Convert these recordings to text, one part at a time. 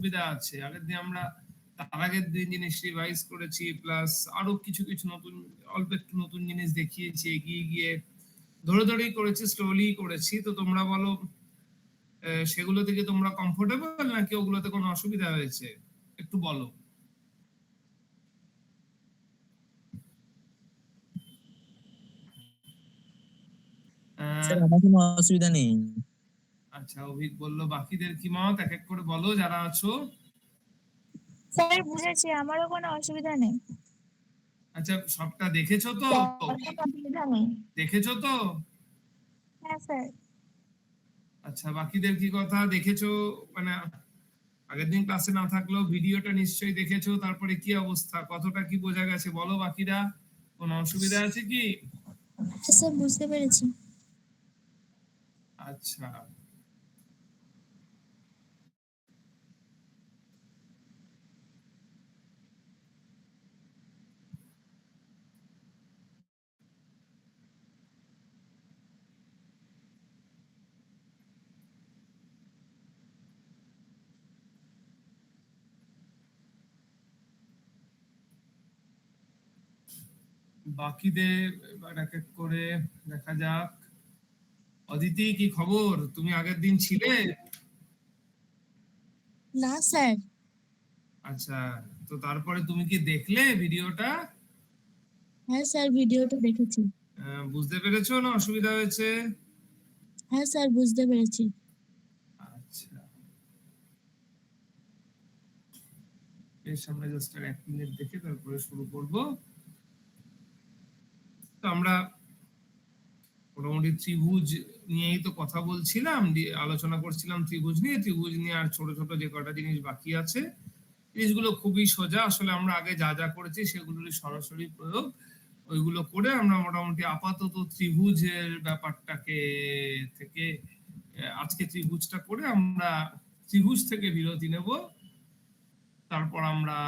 সুবিধা আছে। আগের দিন আমরা তার আগের দিন জিনিস রিভাইজ করেছি, প্লাস আরো কিছু কিছু নতুন অল্প একটু নতুন জিনিস দেখিয়েছি, এগিয়ে গিয়ে ধরে ধরেই করেছি, স্লোলি করেছি। তো তোমরা বলো সেগুলো থেকে তোমরা কমফোর্টেবল নাকি ওগুলোতে কোনো অসুবিধা হয়েছে, একটু বলো। স্যার আমার কোনো অসুবিধা নেই। আচ্ছা, অভিক বললো, বাকিদের কি মত এক এক করে বলো যারা আছো। স্যার বুঝেছি, আমারও কোনো অসুবিধা নেই। আচ্ছা, সবটা দেখেছো তো? অসুবিধা নেই। দেখেছো তো? হ্যাঁ স্যার। আচ্ছা, বাকিদের কি কথা, দেখেছো? মানে আগের দিন ক্লাসে না থাকলেও ভিডিওটা নিশ্চয়ই দেখেছো, তারপরে কি অবস্থা, কতটা কি বোঝা গেছে বলো বাকিরা, কোনো অসুবিধা আছে কি? হ্যাঁ স্যার, বুঝতে পেরেছি। আচ্ছা, বাকিদের এবার এক এক করে দেখা যাক। অদিতি, কি খবর, তুমি আগের দিন ছিলে? না স্যার। আচ্ছা, তো তারপরে তুমি কি দেখলে ভিডিওটা? হ্যাঁ স্যার, ভিডিওটা দেখেছি। বুঝতে পেরেছো না অসুবিধা হয়েছে? হ্যাঁ স্যার, বুঝতে পেরেছি। আচ্ছা, এর সামনে জাস্ট 1 মিনিট দেখে তারপরে শুরু করব। তো আমরা মোটামুটি ত্রিভুজ নিয়েই তো কথা বলছিলাম, আলোচনা করছিলাম ত্রিভুজ নিয়ে আর ছোট ছোট যে কটা জিনিস বাকি আছে, জিনিসগুলো খুবই সোজা। আসলে আমরা আগে যা যা করেছি সেগুলোরই সরাসরি প্রয়োগ, ওইগুলো করে আমরা মোটামুটি আপাতত ত্রিভুজের ব্যাপারটাকে থেকে আজকে ত্রিভুজটা করে আমরা ত্রিভুজ থেকে বিরতি নেব। তারপর আমরা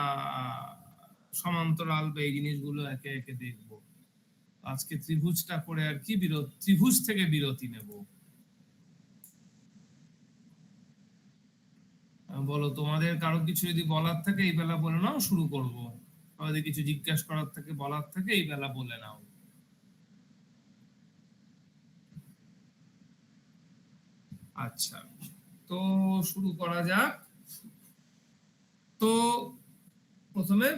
সমান্তরাল বা এই জিনিসগুলো একে একে দেখব। আজকে ত্রিভুজটা করে আর কি ত্রিভুজ থেকে বিরতি নেব। বলো, তোমাদের কারো কিছু যদি বলার থাকে এই বেলা বলে নাও, শুরু করব। আমাদের কিছু জিজ্ঞাসা করার থাকে, বলার থাকে, এই বেলা বলে নাও। আচ্ছা, তো শুরু করা যাক। তো প্রথমে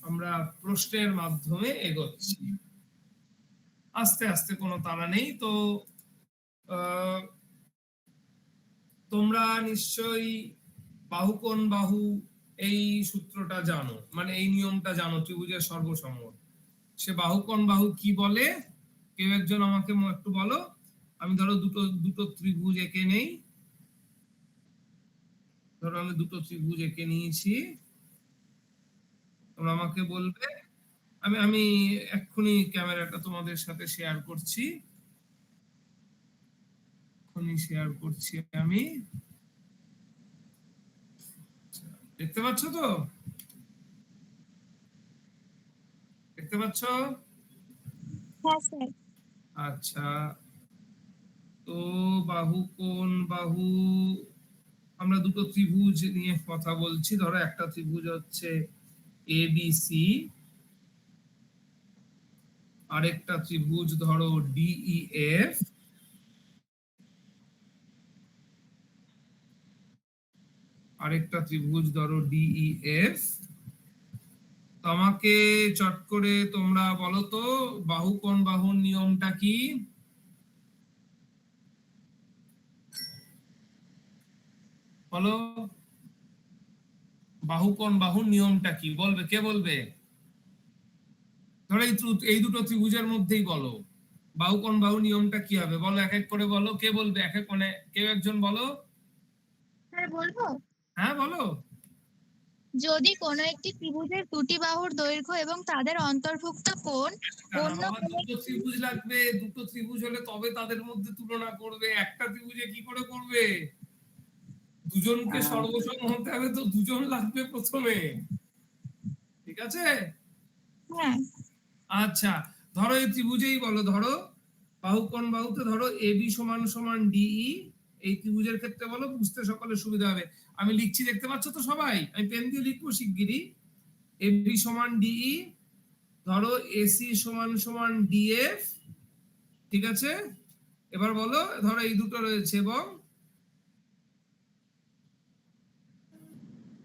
আমরা প্রশ্নের মাধ্যমে এগোচ্ছি, আস্তে আস্তে, কোনো তাড়া নেই। তো তোমরা নিশ্চয়ই বাহু কোণ বাহু এই সূত্রটা জানো, মানে এই নিয়মটা জানো, ত্রিভুজের সর্বসম। সে বাহু কোণ বাহু কি বলে, কেউ একজন আমাকে একটু বলো। আমি ধরো দুটো দুটো ত্রিভুজ এঁকে নেই, ধরো আমি দুটো ত্রিভুজ এঁকে নিয়েছি, তোমরা আমাকে বলবে। আমি আমি এক্ষুনি ক্যামেরাটা তোমাদের সাথে শেয়ার করছি, এক্ষুনি শেয়ার করছি আমি। দেখতে পাচ্ছ তো? দেখতে পাচ্ছ? হ্যাঁ স্যার। আচ্ছা, তো বাহু কোণ বাহু, আমরা দুটো ত্রিভুজ নিয়ে কথা বলছি। ধরো একটা ত্রিভুজ হচ্ছে এবিসি, আরেকটা ত্রিভুজ ধরো ডিইএফ, আরেকটা ত্রিভুজ ধরো ডিইএফ। তো আমাকে চট করে তোমরা বলো তো, বাহু কোণ বাহুর নিয়মটা কি? বলো, বাহু কোণ বাহুর নিয়মটা কি বলবে, কে বলবে? ধরো এই দুটো ত্রিভুজের মধ্যেই বলো, বাহু কোণ বাহু নিয়মটা কি হবে বলো, এক এক করে বলো। কে বলবে, এক এক মানে কেউ একজন বলো। স্যার বলবো? হ্যাঁ বলো। যদি কোনো একটি ত্রিভুজের দুটি বাহুর দৈর্ঘ্য এবং তাদের অন্তর্ভুক্ত কোণ অন্য দুটো ত্রিভুজ লাগবে, দুটো ত্রিভুজ হলে তবে তাদের মধ্যে তুলনা করবে, একটা ত্রিভুজে কি করে করবে? দুজনকে সর্বসম হতে হবে, তো দুজন লাগবে প্রথমে, ঠিক আছে? হ্যাঁ। আচ্ছা, ধরো এই ত্রিভুজেই বলো, ধরো বাহু কোণ বাহুতে ধরো এবি সমান সমান ডিই, এই ত্রিভুজের ক্ষেত্রে বলো, বুঝতে সকলের সুবিধা হবে। আমি লিখছি, দেখতে পাচ্ছ তো সবাই? আমি পেন দিয়ে লিখবো শিগগিরই। এবি সমান ডিই, ধরো এসি সমান সমান ডিএফ, ঠিক আছে? এবার বলো, ধরো এই দুটো রয়েছে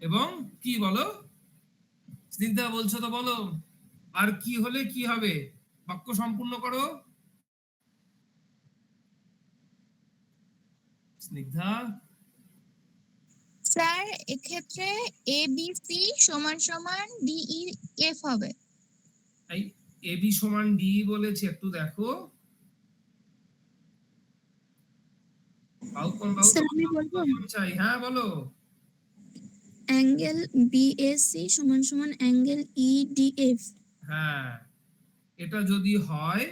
এবং কি বলো? স্নিগ্ধা বলছো তো বলো, আর কি হলে কি হবে? বাক্য সম্পূর্ণ করো স্নিগ্ধা। স্যার এক্ষেত্রে ABC সমান সমান DEF হবে। এই এবি সমান ডি বলেছে, একটু দেখো। স্যার আমি বলবো, চাই, হ্যাঁ বলো। অ্যাঙ্গেল BAC সমান সমান অ্যাঙ্গেল EDF। হ্যাঁ, এটা যদি হয়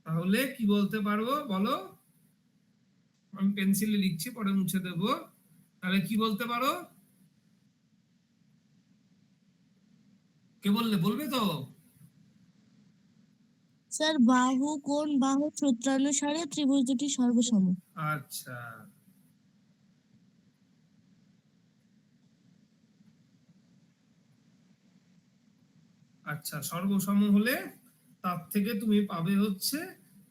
তাহলে কি বলতে পারবো বলো? আমি পেন্সিলে লিখছি, পরে মুছে দেবো। তাহলে কি বলতে পারো? কে বলবে তো? স্যার বাহু কোণ বাহু সূত্রানুসারে ত্রিভুজ দুটি সর্বসম। আচ্ছা, আচ্ছা, সর্বসম হলে তার থেকে তুমি পাবে হচ্ছে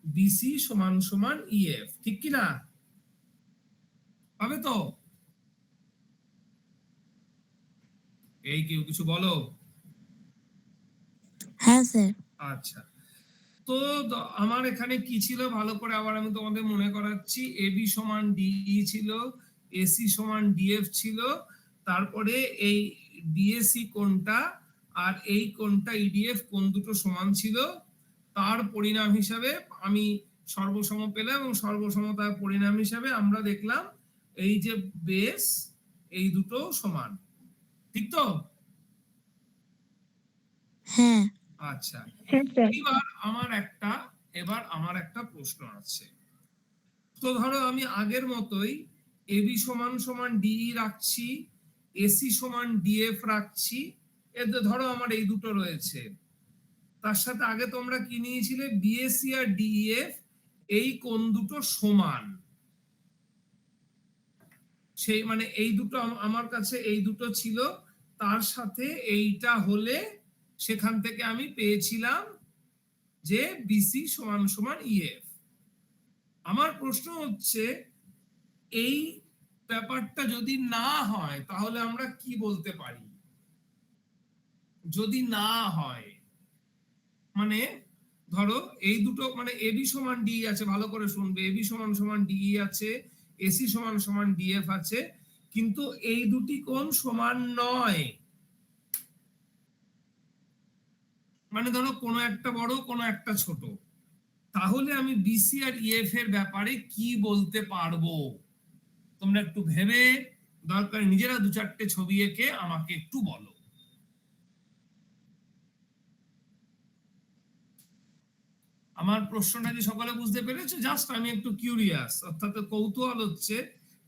বিসি সমান সমান ইএফ, ঠিক কি না? পাবে তো? এই কেউ কিছু বলো। হ্যাঁ স্যার। আচ্ছা, তো আমার এখানে কি ছিল ভালো করে আবার আমি তোমাদের মনে করাচ্ছি। এবি সমান ডিই ছিল, এসি সমান ডিএফ ছিল, তারপরে এই ডিএসি কোণটা আর এই কোণটা ইডিএফ কোণ দুটো সমান ছিল। তার পরিণাম হিসাবে আমি সর্বসম পেলাম, এবং সর্বসমতার পরিণাম হিসাবে আমরা দেখলাম এই যে বেস, এই দুটো সমান, ঠিক তো? হ্যাঁ আচ্ছা, হ্যাঁ স্যার। এবার আমার একটা প্রশ্ন আছে। তো ধরো আমি আগের মতোই এবি সমান সমান ডিই রাখছি, এসি সমান ডিএফ রাখছি। এতে ধরো আমার এই দুটো রয়েছে, তার সাথে আগে তোমরা কি নিয়েছিলে? বিএসি আর ডিইএফ এই কোণ দুটো সমান, সেই মানে এই দুটো আমার কাছে এই দুটো ছিল, তার সাথে এইটা হলে সেখান থেকে আমি পেয়েছিলাম যে বিসি সমান সমান ইএফ। আমার প্রশ্ন হচ্ছে, এই ব্যাপারটা যদি না হয় তাহলে আমরা কি বলতে পারি? যদি না হয় মানে ধরো এই দুটো মানে এবি সমান ডি আছে, ভালো করে শুনবে, এবি সমান সমান ডিই আছে, এসি সমান সমান ডিএফ আছে, কিন্তু এই দুটি কোণ সমান নয়। মানে ধরো কোনো একটা বড়, কোনো একটা ছোট, তাহলে আমি বিসি আর ইএফ এর ব্যাপারে কি বলতে পারবো? তোমরা একটু ভেবে দরকার নিজেরা দু চারটে ছবি এঁকে আমাকে একটু বলো। আমার প্রশ্নটা কি সকলে বুঝতে পেরেছো? জাস্ট আমি একটু কিউরিয়াস, অর্থাৎ কৌতূহল হচ্ছে।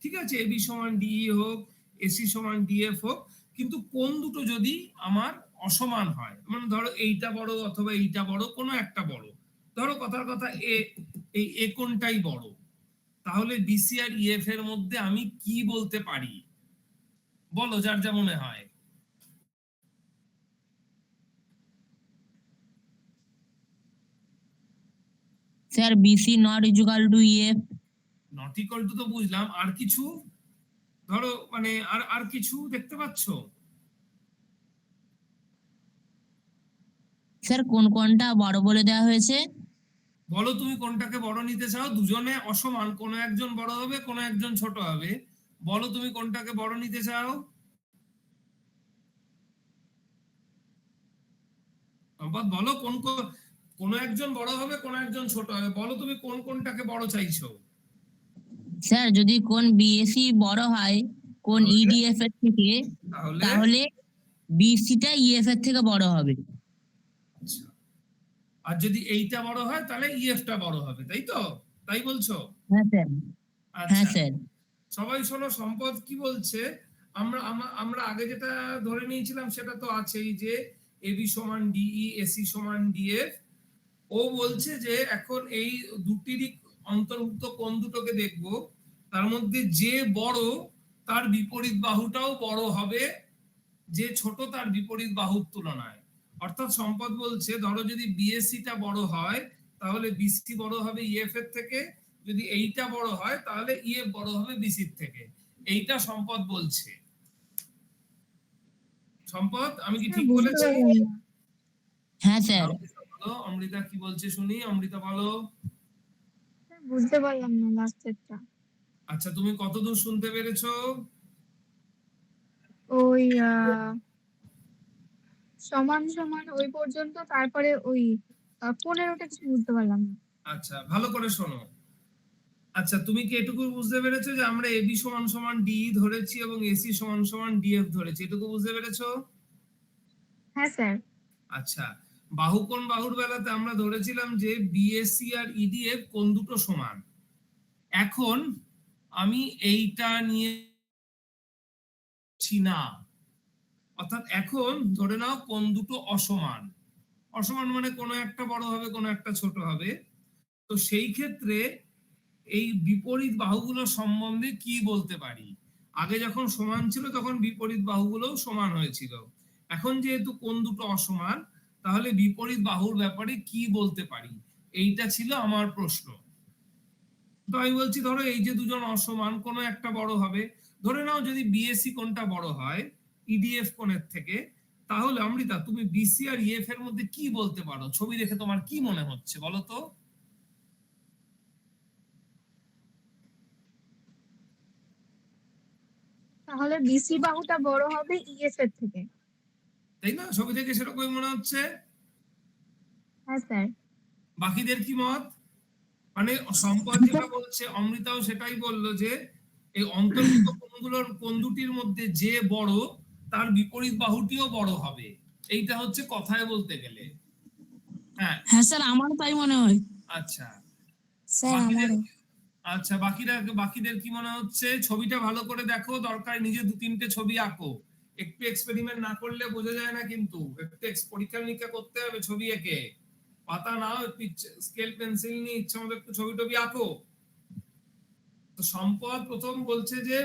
ঠিক আছে, এবি সমান ডিই হোক, এসি সমান ডিএফ হোক, কিন্তু কোন দুটো যদি আমার অসমান হয়, মানে ধরো এইটা বড় অথবা এইটা বড়, কোনো একটা বড়, ধরো কথার কথা এ কোনটাই বড়, তাহলে বিসি আর ইএফ এর মধ্যে আমি কি বলতে পারি? বলো, যার যা মনে হয়। Sir BC not equal to EF. Not equal to তো বুঝলাম, আর কিছু? ধরো মানে আর কিছু দেখতে পাচ্ছ? স্যার কোন কোনটা বড় বলে দেওয়া হয়েছে? বলো তুমি কোনটাকে বড় নিতে চাও? দুজনে অসমান, কোনো একজন বড় হবে, কোনো একজন ছোট হবে। বলো তুমি কোনটাকে বড় নিতে চাও? সম্পদ বলো, কোনো একজন বড় হবে, কোনো একজন ছোট হবে। বলো তুমি কোনটাকে বড় চাইছো? স্যার যদি কোন বিএসি বড় হয় কোন তাহলে ইডিএফ এর থেকে, তাহলে তাহলে বিসিটা ইএফ এর থেকে বড় হবে। আচ্ছা, আর যদি এইটা বড় হয় তাহলে ইএফটা বড় হবে, তাই তো? তাই বলছো? হ্যাঁ স্যার। হ্যাঁ আচ্ছা, স্যার। সবাই শোনো, সম্পদ কি বলছে। আমরা আমরা আগে যেটা ধরে নিয়েছিলাম সেটা তো আছেই, যে এবি সমান ডিই, এসি সমান ডিএফ। ও বলছে যে এখন এই দুটিরই অন্তর্ভুক্ত কোণ দুটোকে দেখবো, তার মধ্যে যে বড় তার বিপরীত বাহুটাও বড় হবে যে ছোট তার বিপরীত বাহুর তুলনায়। অর্থাৎ সম্পদ বলছে ধরো যদি বিএসসিটা বড় হয় তাহলে বিসি বড় হবে ইএফ এর থেকে, যদি এইটা বড় হয় তাহলে ইএফ বড় হবে বিসির থেকে। এইটা সম্পদ বলছে। সম্পদ আমি কি ঠিক বুঝতে বলেছি? পারলাম না। হ্যাঁ স্যার। অমৃতা বলো, অমৃতা কি বলছে শুনি, অমৃতা বলো। স্যার, বুঝতে পারলাম না লাস্টেরটা। আচ্ছা তুমি কতদূর শুনতে পেরেছো? ওই সমান সমান ওই পর্যন্ত, তারপরে ওই 15টা কিছু বুঝতে পারলাম না। আচ্ছা ভালো করে শোনো। আচ্ছা তুমি কি এটুকু বুঝতে পেরেছো যে আমরা এবি সমান সমান ডি ধরেছি এবং এসি সমান সমান ডিএফ ধরেছি, এটুকু বুঝতে পেরেছো? হ্যাঁ স্যার। আচ্ছা বাহু কোণ বাহুর বেলাতে আমরা ধরেছিলাম যে বিএসসি আর ইডিএফ কোণ দুটো সমান। এখন আমি এইটা নিয়েছি না, অর্থাৎ এখন ধরে নাও কোণ দুটো অসমান। অসমান মানে কোনো একটা বড় হবে কোনো একটা ছোট হবে। তো সেই ক্ষেত্রে এই বিপরীত বাহুগুলো সম্বন্ধে কি বলতে পারি? আগে যখন সমান ছিল তখন বিপরীত বাহুগুলোও সমান হয়েছিল। এখন যেহেতু কোণ দুটো অসমান তাহলে বিপরীত বাহুর ব্যাপারে কি বলতে পারি, এইটা ছিল আমার প্রশ্ন। তো আমি বলছি ধরো এই যে দুজন অসমান কোনো একটা বড় হবে। ধরে নাও যদি বিএসসি কোণটা বড় হয় ইডিএফ কোণের থেকে, তাহলে অমৃতা তুমি বিসি আর ইএফ এর মধ্যে কি বলতে পারো? ছবি দেখে তোমার কি মনে হচ্ছে বলো তো? তাহলে বিসি বাহুটা বড় হবে ইএফ এর থেকে। তাই না? ছবি থেকে সেরকমই মনে হচ্ছে। হ্যাঁ স্যার। বাকিদের কি মত? মানে সম্পদ যেটা বলছে অমৃতাও সেটাই বললো যে এই অন্তর্ভুক্ত কোণগুলোর কোণ দুটির মধ্যে যে বড় তার বিপরীত বাহুটিও বড় হবে। এইটা হচ্ছে কথায় বলতে গেলে। হ্যাঁ হ্যাঁ স্যার, আমারও তাই মনে হয়। আচ্ছা স্যার বাকিদের, আমারও। আচ্ছা বাকিদের কি মনে হচ্ছে? ছবিটা ভালো করে দেখো, দরকার নিজে দু তিনটে ছবি আঁকো। একটু এক্সপেরিমেন্ট না করলে বোঝা যায় না, কিন্তু একটু পরীক্ষা নিরীক্ষা করতে হবে ছবি এঁকে। পাতা নাও, একটু স্কেল পেন্সিল নিয়ে ইচ্ছা মতো একটু ছবি টবি আঁকো। তো সম্পদ প্রথম বলছে যে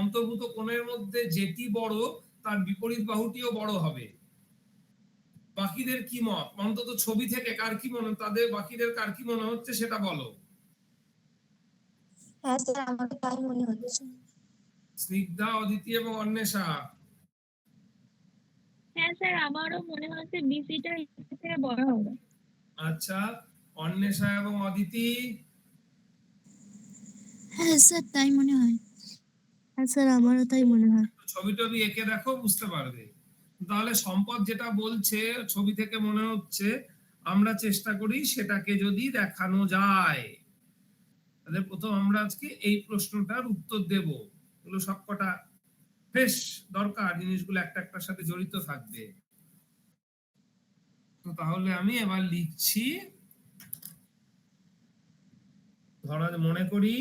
অন্তর্ভুক্ত কোণের মধ্যে যেটি বড় তার বিপরীত বাহুটিও বড় হবে। বাকিদের কি মত? অন্তত ছবি থেকে কার কি মনে, তাদের বাকিদের কার কি মনে হচ্ছে সেটা বলো। হ্যাঁ স্যার, আমাকে তাই মনে হচ্ছে। স্নিগ্ধা, অদিতি এবং অন্বেষা। হ্যাঁ স্যার, আমারও মনে হচ্ছে বিসিটা থেকে বড় হবে। আচ্ছা অন্বেষা এবং অদিতি। হ্যাঁ স্যার, তাই মনে হয়। হ্যাঁ স্যার, আমারও তাই মনে হয়। ছবি টবি এঁকে দেখো, বুঝতে পারবে। তাহলে সম্পদ যেটা বলছে ছবি থেকে মনে হচ্ছে, আমরা চেষ্টা করি সেটাকে যদি দেখানো যায়। তাহলে প্রথম আমরা আজকে এই প্রশ্নটার উত্তর দেব। এগুলো সবকটা বেশ দরকার, জিনিসগুলো একটা একটার সাথে জড়িত থাকবে। তো তাহলে আমি এবার লিখছি। ধরা মনে করি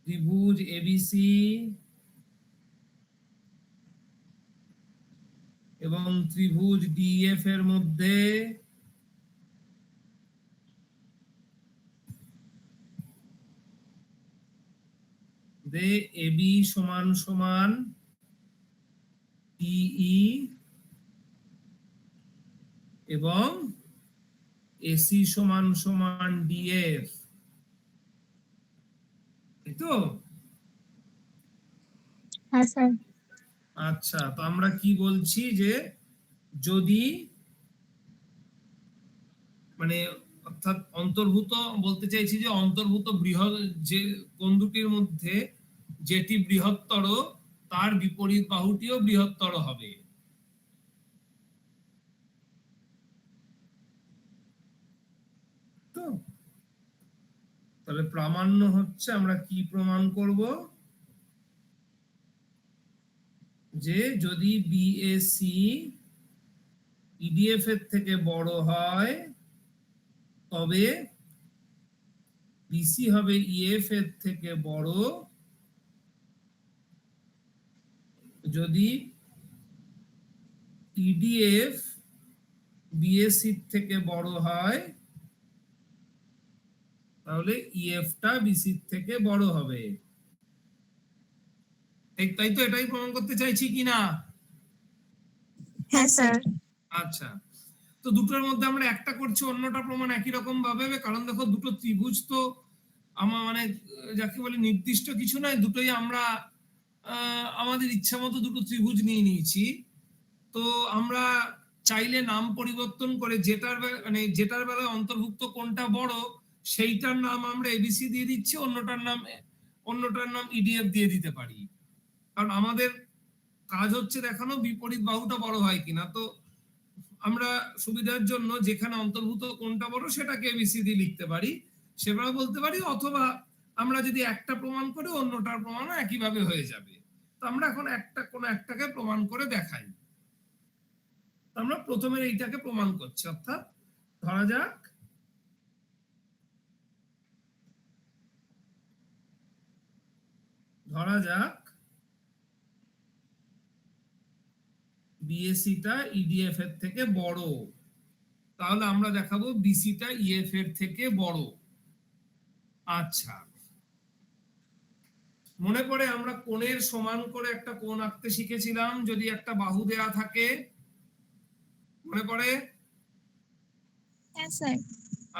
ত্রিভুজ এবিসি এবং ত্রিভুজ ডিএফ এর মধ্যে এবি সমান সমান ডিই এবং এসি সমান সমান ডিএফ, এই তো? হ্যাঁ স্যার। আচ্ছা তো আমরা কি বলছি যে যদি মানে অর্থাৎ অন্তর্ভুত বলতে চাইছি যে অন্তর্ভুত বৃহৎ যে কোণ দুটির মধ্যে যেটি বৃহত্তর তার বিপরীত বাহুটিও বৃহত্তর হবে। তো তাহলে প্রামাণ্য হচ্ছে, আমরা কি প্রমাণ করব? যে যদি বিএসি ইডিএফ এর থেকে বড় হয় তবে বিসি হবে ইএফ এর থেকে বড়। যদি ইডিএফ বিএসসি থেকে বড় হয় তাহলে ইএফটা বিসির থেকে বড় হবে। তাই তো, এটাই প্রমাণ করতে চাইছি কিনা? হ্যাঁ স্যার। আচ্ছা, তো দুটোর মধ্যে আমরা একটা করছি, অন্যটা প্রমাণ একই রকম ভাবে হবে, কারণ দেখো দুটো ত্রিভুজ তো আমার মানে যাকে বলে নির্দিষ্ট কিছু নয়, দুটোই আমরা আমাদের ইচ্ছা মতো দুটো ত্রিভুজ নিয়ে নিয়েছি। তো আমরা চাইলে নাম পরিবর্তন করে যেটার বেলায় অন্তর্ভুক্ত কোনটা বড় সেইটার নাম আমরা এবিসি দিয়ে দিচ্ছি, অন্যটার নাম ইডিএফ দিয়ে দিতে পারি, কারণ আমাদের কাজ হচ্ছে দেখানো বিপরীত বাহুটা বড় হয় কিনা। তো আমরা সুবিধার জন্য যেখানে অন্তর্ভুক্ত কোনটা বড় সেটাকে এবিসি দিয়ে লিখতে পারি, সেভাবে বলতে পারি, অথবা আমরা যদি একটা প্রমাণ করে অন্যটার প্রমাণও একইভাবে হয়ে যাবে। তো আমরা এখন কোনো একটাকে প্রমাণ করে দেখাই। আমরা প্রথমে এইটাকে প্রমাণ করছি, অর্থাৎ ধরা যাক বিএসিটা ইডিএফ এর থেকে বড়, তাহলে আমরা দেখাবো বিসিটা ইএফ এর থেকে বড়। আচ্ছা, মনে পড়ে আমরা কোণের সমান করে একটা কোণ আঁকতে শিখেছিলাম, যদি একটা বাহু দেয়া থাকে, মনে পড়ে? হ্যাঁ স্যার।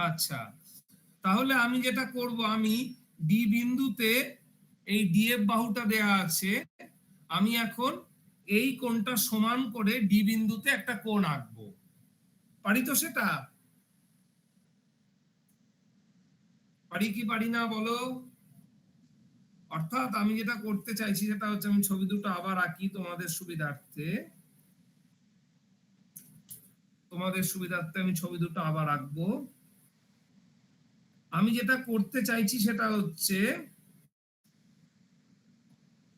আচ্ছা, তাহলে আমি যেটা করব, আমি ডি বিন্দুতে এই ডিএফ বাহুটা দেয়া আছে, আমি এখন এই কোণটা সমান করে ডি বিন্দুতে একটা কোণ আঁকবো, পারি তো? সেটা পারি কি পারি না বলো? অর্থাৎ আমি যেটা করতে চাইছি সেটা হচ্ছে, আমি ছবি দুটো আবার আঁকি তোমাদের সুবিধার্থে আমি ছবি দুটো আবার আঁকবো। আমি যেটা করতে চাইছি সেটা হচ্ছে,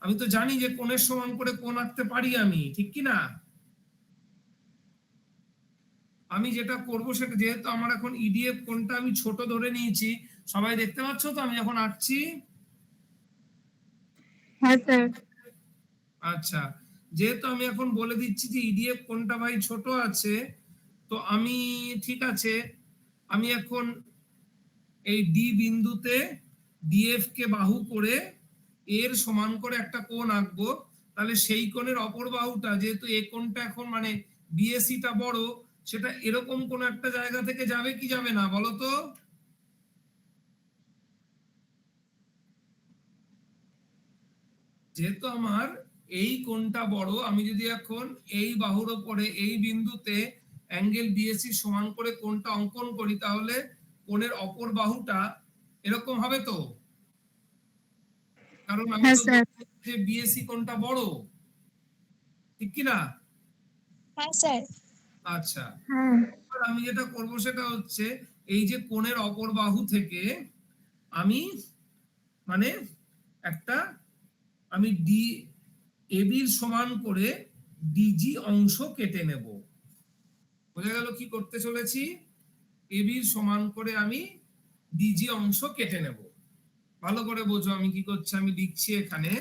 আমি তো জানি যে কোণের সমান করে কোণ আঁকতে পারি আমি, ঠিক কি না? আমি যেটা করব সেটা, যেহেতু আমার এখন ইডিএফ কোণটা আমি ছোট ধরে নিয়েছি, সবাই দেখতে পাচ্ছ তো আমি যখন আঁকছি? হ্যাঁ স্যার। আচ্ছা, যেহেতু আমি এখন বলে দিচ্ছি যে ইডিএফ কোণটা ভাই ছোট আছে, তো আমি ঠিক আছে, আমি এখন এই ডি বিন্দুতে ডিএফ কে বাহু করে এর সমান করে একটা কোণ আঁকবো। তাহলে সেই কোণের অপর বাহুটা, যেহেতু এই কোণটা এখন মানে বিএসিটা বড়, সেটা এরকম কোন একটা জায়গা থেকে যাবে কি যাবে না বলো তো? যেহেতু আমার এই কোণটা বড়, আমি যদি এখন এই বাহুর উপরে এই বিন্দুতে অ্যাঙ্গেল বিএসি সমান করে কোণটা অঙ্কন করি, তাহলে কোণের অপর বাহুটা এরকম হবে তো, কারণ আমি তো বলছি যে বিএসি কোণটা বড়, ঠিক কি না? হ্যাঁ স্যার। আচ্ছা, হ্যাঁ। আমি যেটা করব সেটা হচ্ছে, এই যে কোণের অপর বাহু থেকে আমি মানে একটা, আমি ডি এবির সমান করে ডিজি অংশ কেটে নেব। বোঝা গেল কি করতে চলেছি? এবির সমান করে আমি ডিজি অংশ কেটে নেব। ভালো করে বোঝো আমি কি করছি। আমি লিখছি এখানে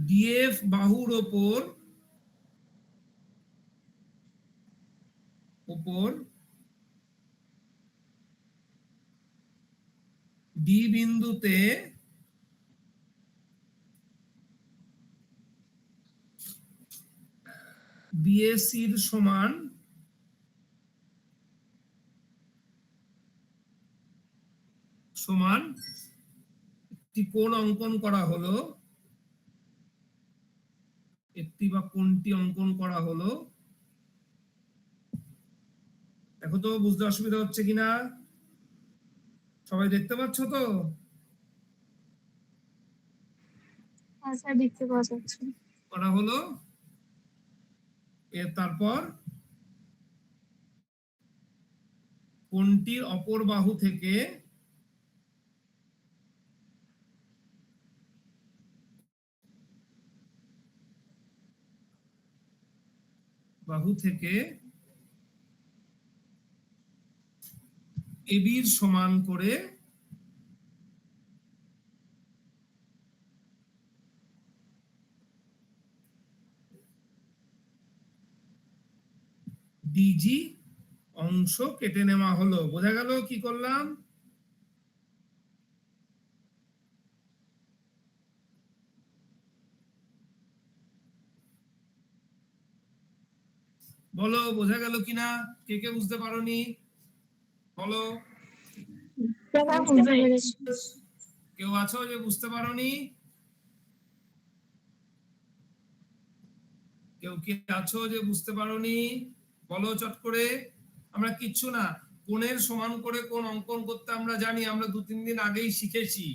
ডিএফ বাহুর ওপর ডি বিন্দুতে বিএসির সমান একটি কোণ অঙ্কন করা হলো, একটি বা কোণটি অঙ্কন করা হলো। দেখো তো বুঝতে অসুবিধা হচ্ছে কিনা? সবাই দেখতে পাচ্ছ তো? হ্যাঁ স্যার, দেখতে পাওয়া যাচ্ছে। করা হলো। এর তারপর কোণটির অপর বাহু থেকে এবির সমান করে ডিজি অংশ কেটে নেওয়া হলো। বোঝা গেল কি করলাম? বলো বোঝা গেল কিনা? কে কে বুঝতে পারোনি বলো। কেউ আছো যে বুঝতে পারোনি? কেউ কি আছো যে বুঝতে পারোনি? বলো চট করে। আমরা কিচ্ছু না, কোণের সমান করে কোণ অঙ্কন করতে আমরা জানি, আমরা 2-3 দিন আগেই শিখেছি,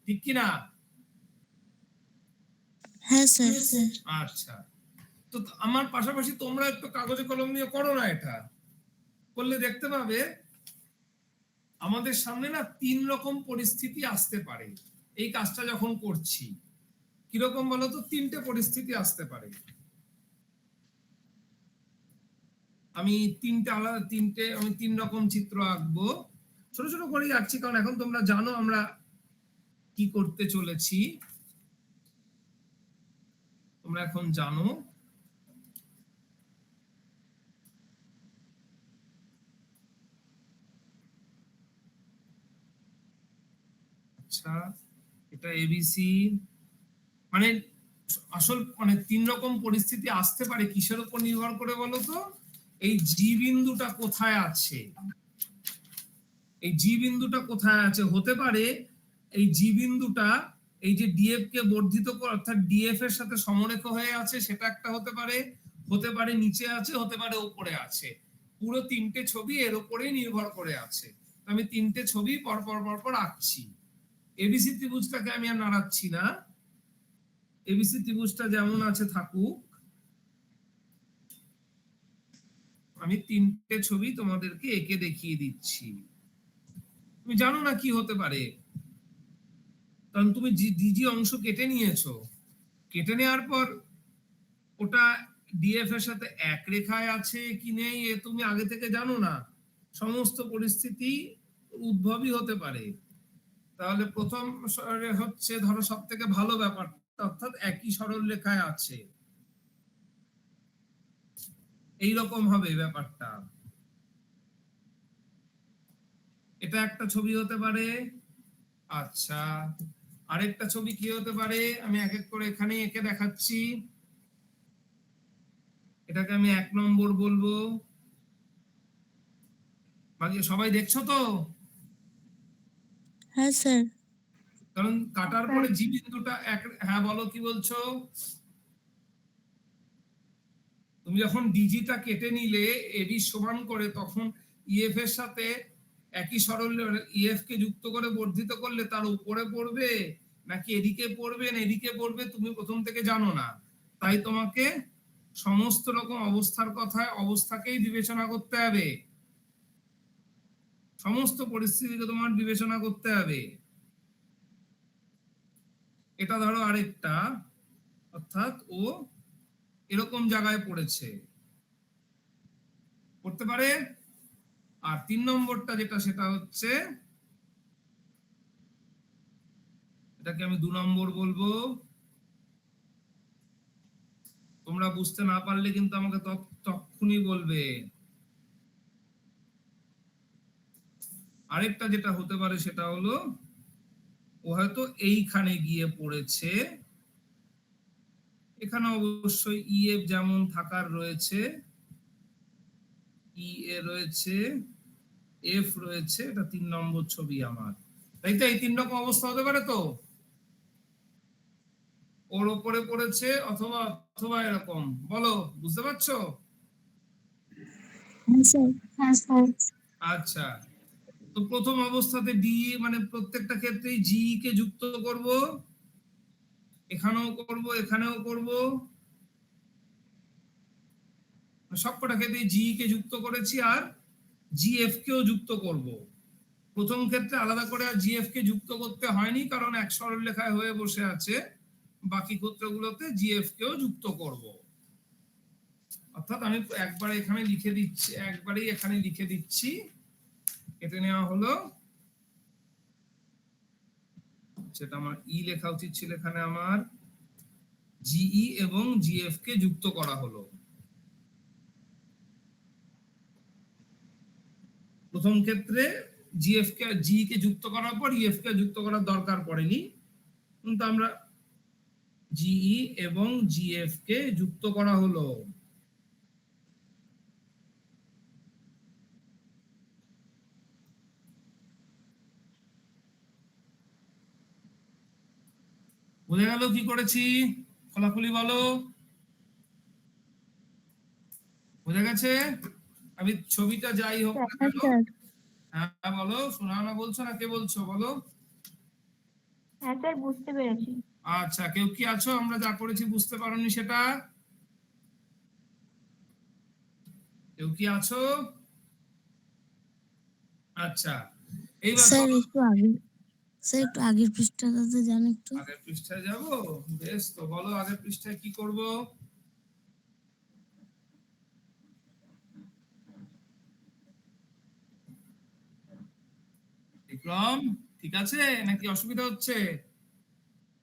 ঠিক কি না? হ্যাঁ স্যার। আচ্ছা, তো আমার পাশাপাশি তোমরা একটু কাগজে কলম নিয়ে করো না, এটা করলে দেখতে পাবে আমাদের সামনে না 3 রকম পরিস্থিতি আসতে পারে এই কাজটা যখন করছি। কিরকম বলো তো? 3টে পরিস্থিতি আসতে পারে। আমি 3 রকম চিত্র আঁকবো, ছোট ছোট করে যাচ্ছি কারণ এখন তোমরা জানো আমরা কি করতে চলেছি, তোমরা এখন জানো। আচ্ছা, এটা এবিসি, মানে আসল মানে 3 রকম পরিস্থিতি আসতে পারে কিসের উপর নির্ভর করে বলো তো? এই জি বিন্দুটা কোথায় আছে, এই জি বিন্দুটা কোথায় আছে। হতে পারে এই জি বিন্দুটা এই যে ডিএফ কে বর্ধিত করে, অর্থাৎ ডিএফ এর সাথে সমরেখ হয়ে আছে, সেটা একটা হতে পারে। হতে পারে নিচে আছে, হতে পারে উপরে আছে। পুরো 3টে ছবি এর উপরেই নির্ভর করে আছে। আমি 3টে ছবি পর পর আঁকছি। এবিসি ত্রিভুজটাকে আমি আর নাড়াচ্ছি না, এবিসি ত্রিভুজটা যেমন আছে থাকুক। আমি 3টে ছবি তোমাদেরকে এঁকে দেখিয়ে দিচ্ছি। তুমি জানো না কি হতে পারে, কারণ তুমি ডিজি অংশ কেটে নিয়েছো। কেটে নেওয়ার পর ওটা ডিএফ এর সাথে এক রেখায় আছে কি নেই এ তুমি আগে থেকে জানো না। সমস্ত পরিস্থিতি উদ্ভবই হতে পারে। তাহলে প্রথম হচ্ছে ধরো সব থেকে ভালো ব্যাপারটা, অর্থাৎ একই সরল রেখায় আছে, এইরকম হবে ব্যাপারটা। এটা একটা ছবি হতে পারে। আচ্ছা, আরেকটা ছবি কি হতে পারে আমি এক এক করে এখানে এঁকে দেখাচ্ছি। এটাকে আমি 1 নম্বর বলবো। বাকি সবাই দেখছো তো? হ্যাঁ স্যার। কারণ কাটার পরে জি বিন্দুটা হ্যাঁ বলো কি বলছো? তুমি যখন ডিজিটা কেটে নিলে এবি সমান করে, তখন ইএফ এর সাথে একই সরল ইএফ কে যুক্ত করে বর্ধিত করলে তার উপরে পড়বে নাকি এদিকে পড়বে না এদিকে পড়বে তুমি প্রথম থেকে জানো না। তাই তোমাকে সমস্ত রকম অবস্থাকেই বিবেচনা করতে হবে, সমস্ত পরিস্থিতিকে তোমার বিবেচনা করতে হবে। এটা ধরো আরেকটা, অর্থাৎ ও এরকম জায়গায় পড়েছে, পড়তে পারে। আর 3 নম্বরটা যেটা সেটা হচ্ছে, এটাকে আমি 2 নম্বর বলবো। তোমরা বুঝতে না পারলে কিন্তু আমাকে তক্ষুনি বলবে। আরেকটা যেটা হতে পারে সেটা হলো ও হয়তো এইখানে গিয়ে পড়েছে, এখানে অবশ্যই ইএফ যেমন থাকার রয়েছে, ই এ রয়েছে, এফ রয়েছে। এটা 3 নম্বর ছবি আমার, তাই তো? এই 3 রকম অবস্থা হতে পারে তো, ওর উপরে পড়েছে অথবা অথবা এরকম। বলো বুঝতে পারছো? হ্যাঁ স্যার। আচ্ছা, তো প্রথম অবস্থাতে ডি মানে প্রত্যেকটা ক্ষেত্রেই জি কে যুক্ত করব, এখানেও করব এখানেও করব, সবকটা ক্ষেত্রে জি কে যুক্ত করেছি আর জিএফ কেও যুক্ত করব। প্রথম ক্ষেত্রে আলাদা করে আর জিএফ কে যুক্ত করতে হয়নি কারণ এক সরলরেখায় হয়ে বসে আছে। বাকি ক্ষেত্রগুলোতে জিএফ কেও যুক্ত করব। অর্থাৎ আমি একবার এখানে লিখে দিচ্ছি, একবারেই এখানে লিখে দিচ্ছি, কেটে নেওয়া হলো। সেটা আমার ই লেখা উচিত ছিল, এখানে আমার জিই এবং জিএফ কে যুক্ত করা হলো। প্রথম ক্ষেত্রে জিএফ কে জি কে যুক্ত করার পর ইএফ কে যুক্ত করার দরকার পড়েনি, কিন্তু আমরা জিই এবং জিএফ কে যুক্ত করা হলো। বোঝা গেল কি করেছি? খোলাখুলি বলো, বোঝা গেছে? আমি ছবিটা যাই হোক না হ্যাঁ কেন, স্যার। হ্যাঁ বলো, শোনা বলছো না কে বলছো বলো? হ্যাঁ স্যার, বুঝতে পেরেছি। আচ্ছা, কেউ কি আছো আমরা যা করেছি বুঝতে পারোনি সেটা? কেউ কি আছো? আচ্ছা, এইবার স্যার বলো। একটু আগে, স্যার একটু আগের পৃষ্ঠাটাতে যান একটু। আগের পৃষ্ঠায় যাব? বেশ, তো বলো আগের পৃষ্ঠায় কি করব? বিক্রম, ঠিক আছে নাকি অসুবিধা হচ্ছে?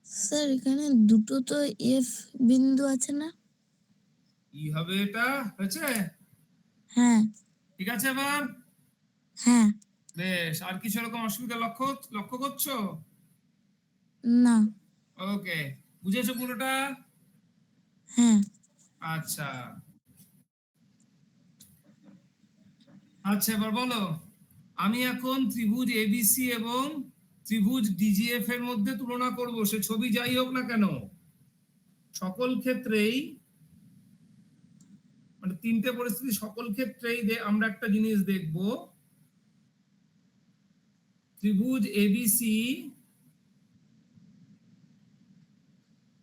স্যার এখানে দুটো তো এফ বিন্দু আছে না? কি হবে এটা? হয়েছে? হ্যাঁ। ঠিক আছে এবার? হ্যাঁ। বেশ, আর কিছু এরকম অসুবিধা লক্ষ্য লক্ষ্য করছো? না। ওকে, বুঝেছো পুরোটা? হ্যাঁ। আচ্ছা আচ্ছা, এবার বলো, আমি এখন ত্রিভুজ এবিসি এবং ত্রিভুজ ডিজিএফ এর মধ্যে তুলনা করব, সে ছবি যাই হোক না কেন। সকল ক্ষেত্রেই, মানে তিনটে পরিস্থিতি, সকল ক্ষেত্রেই আমরা একটা জিনিস দেখব, ত্রিভুজ এবিসি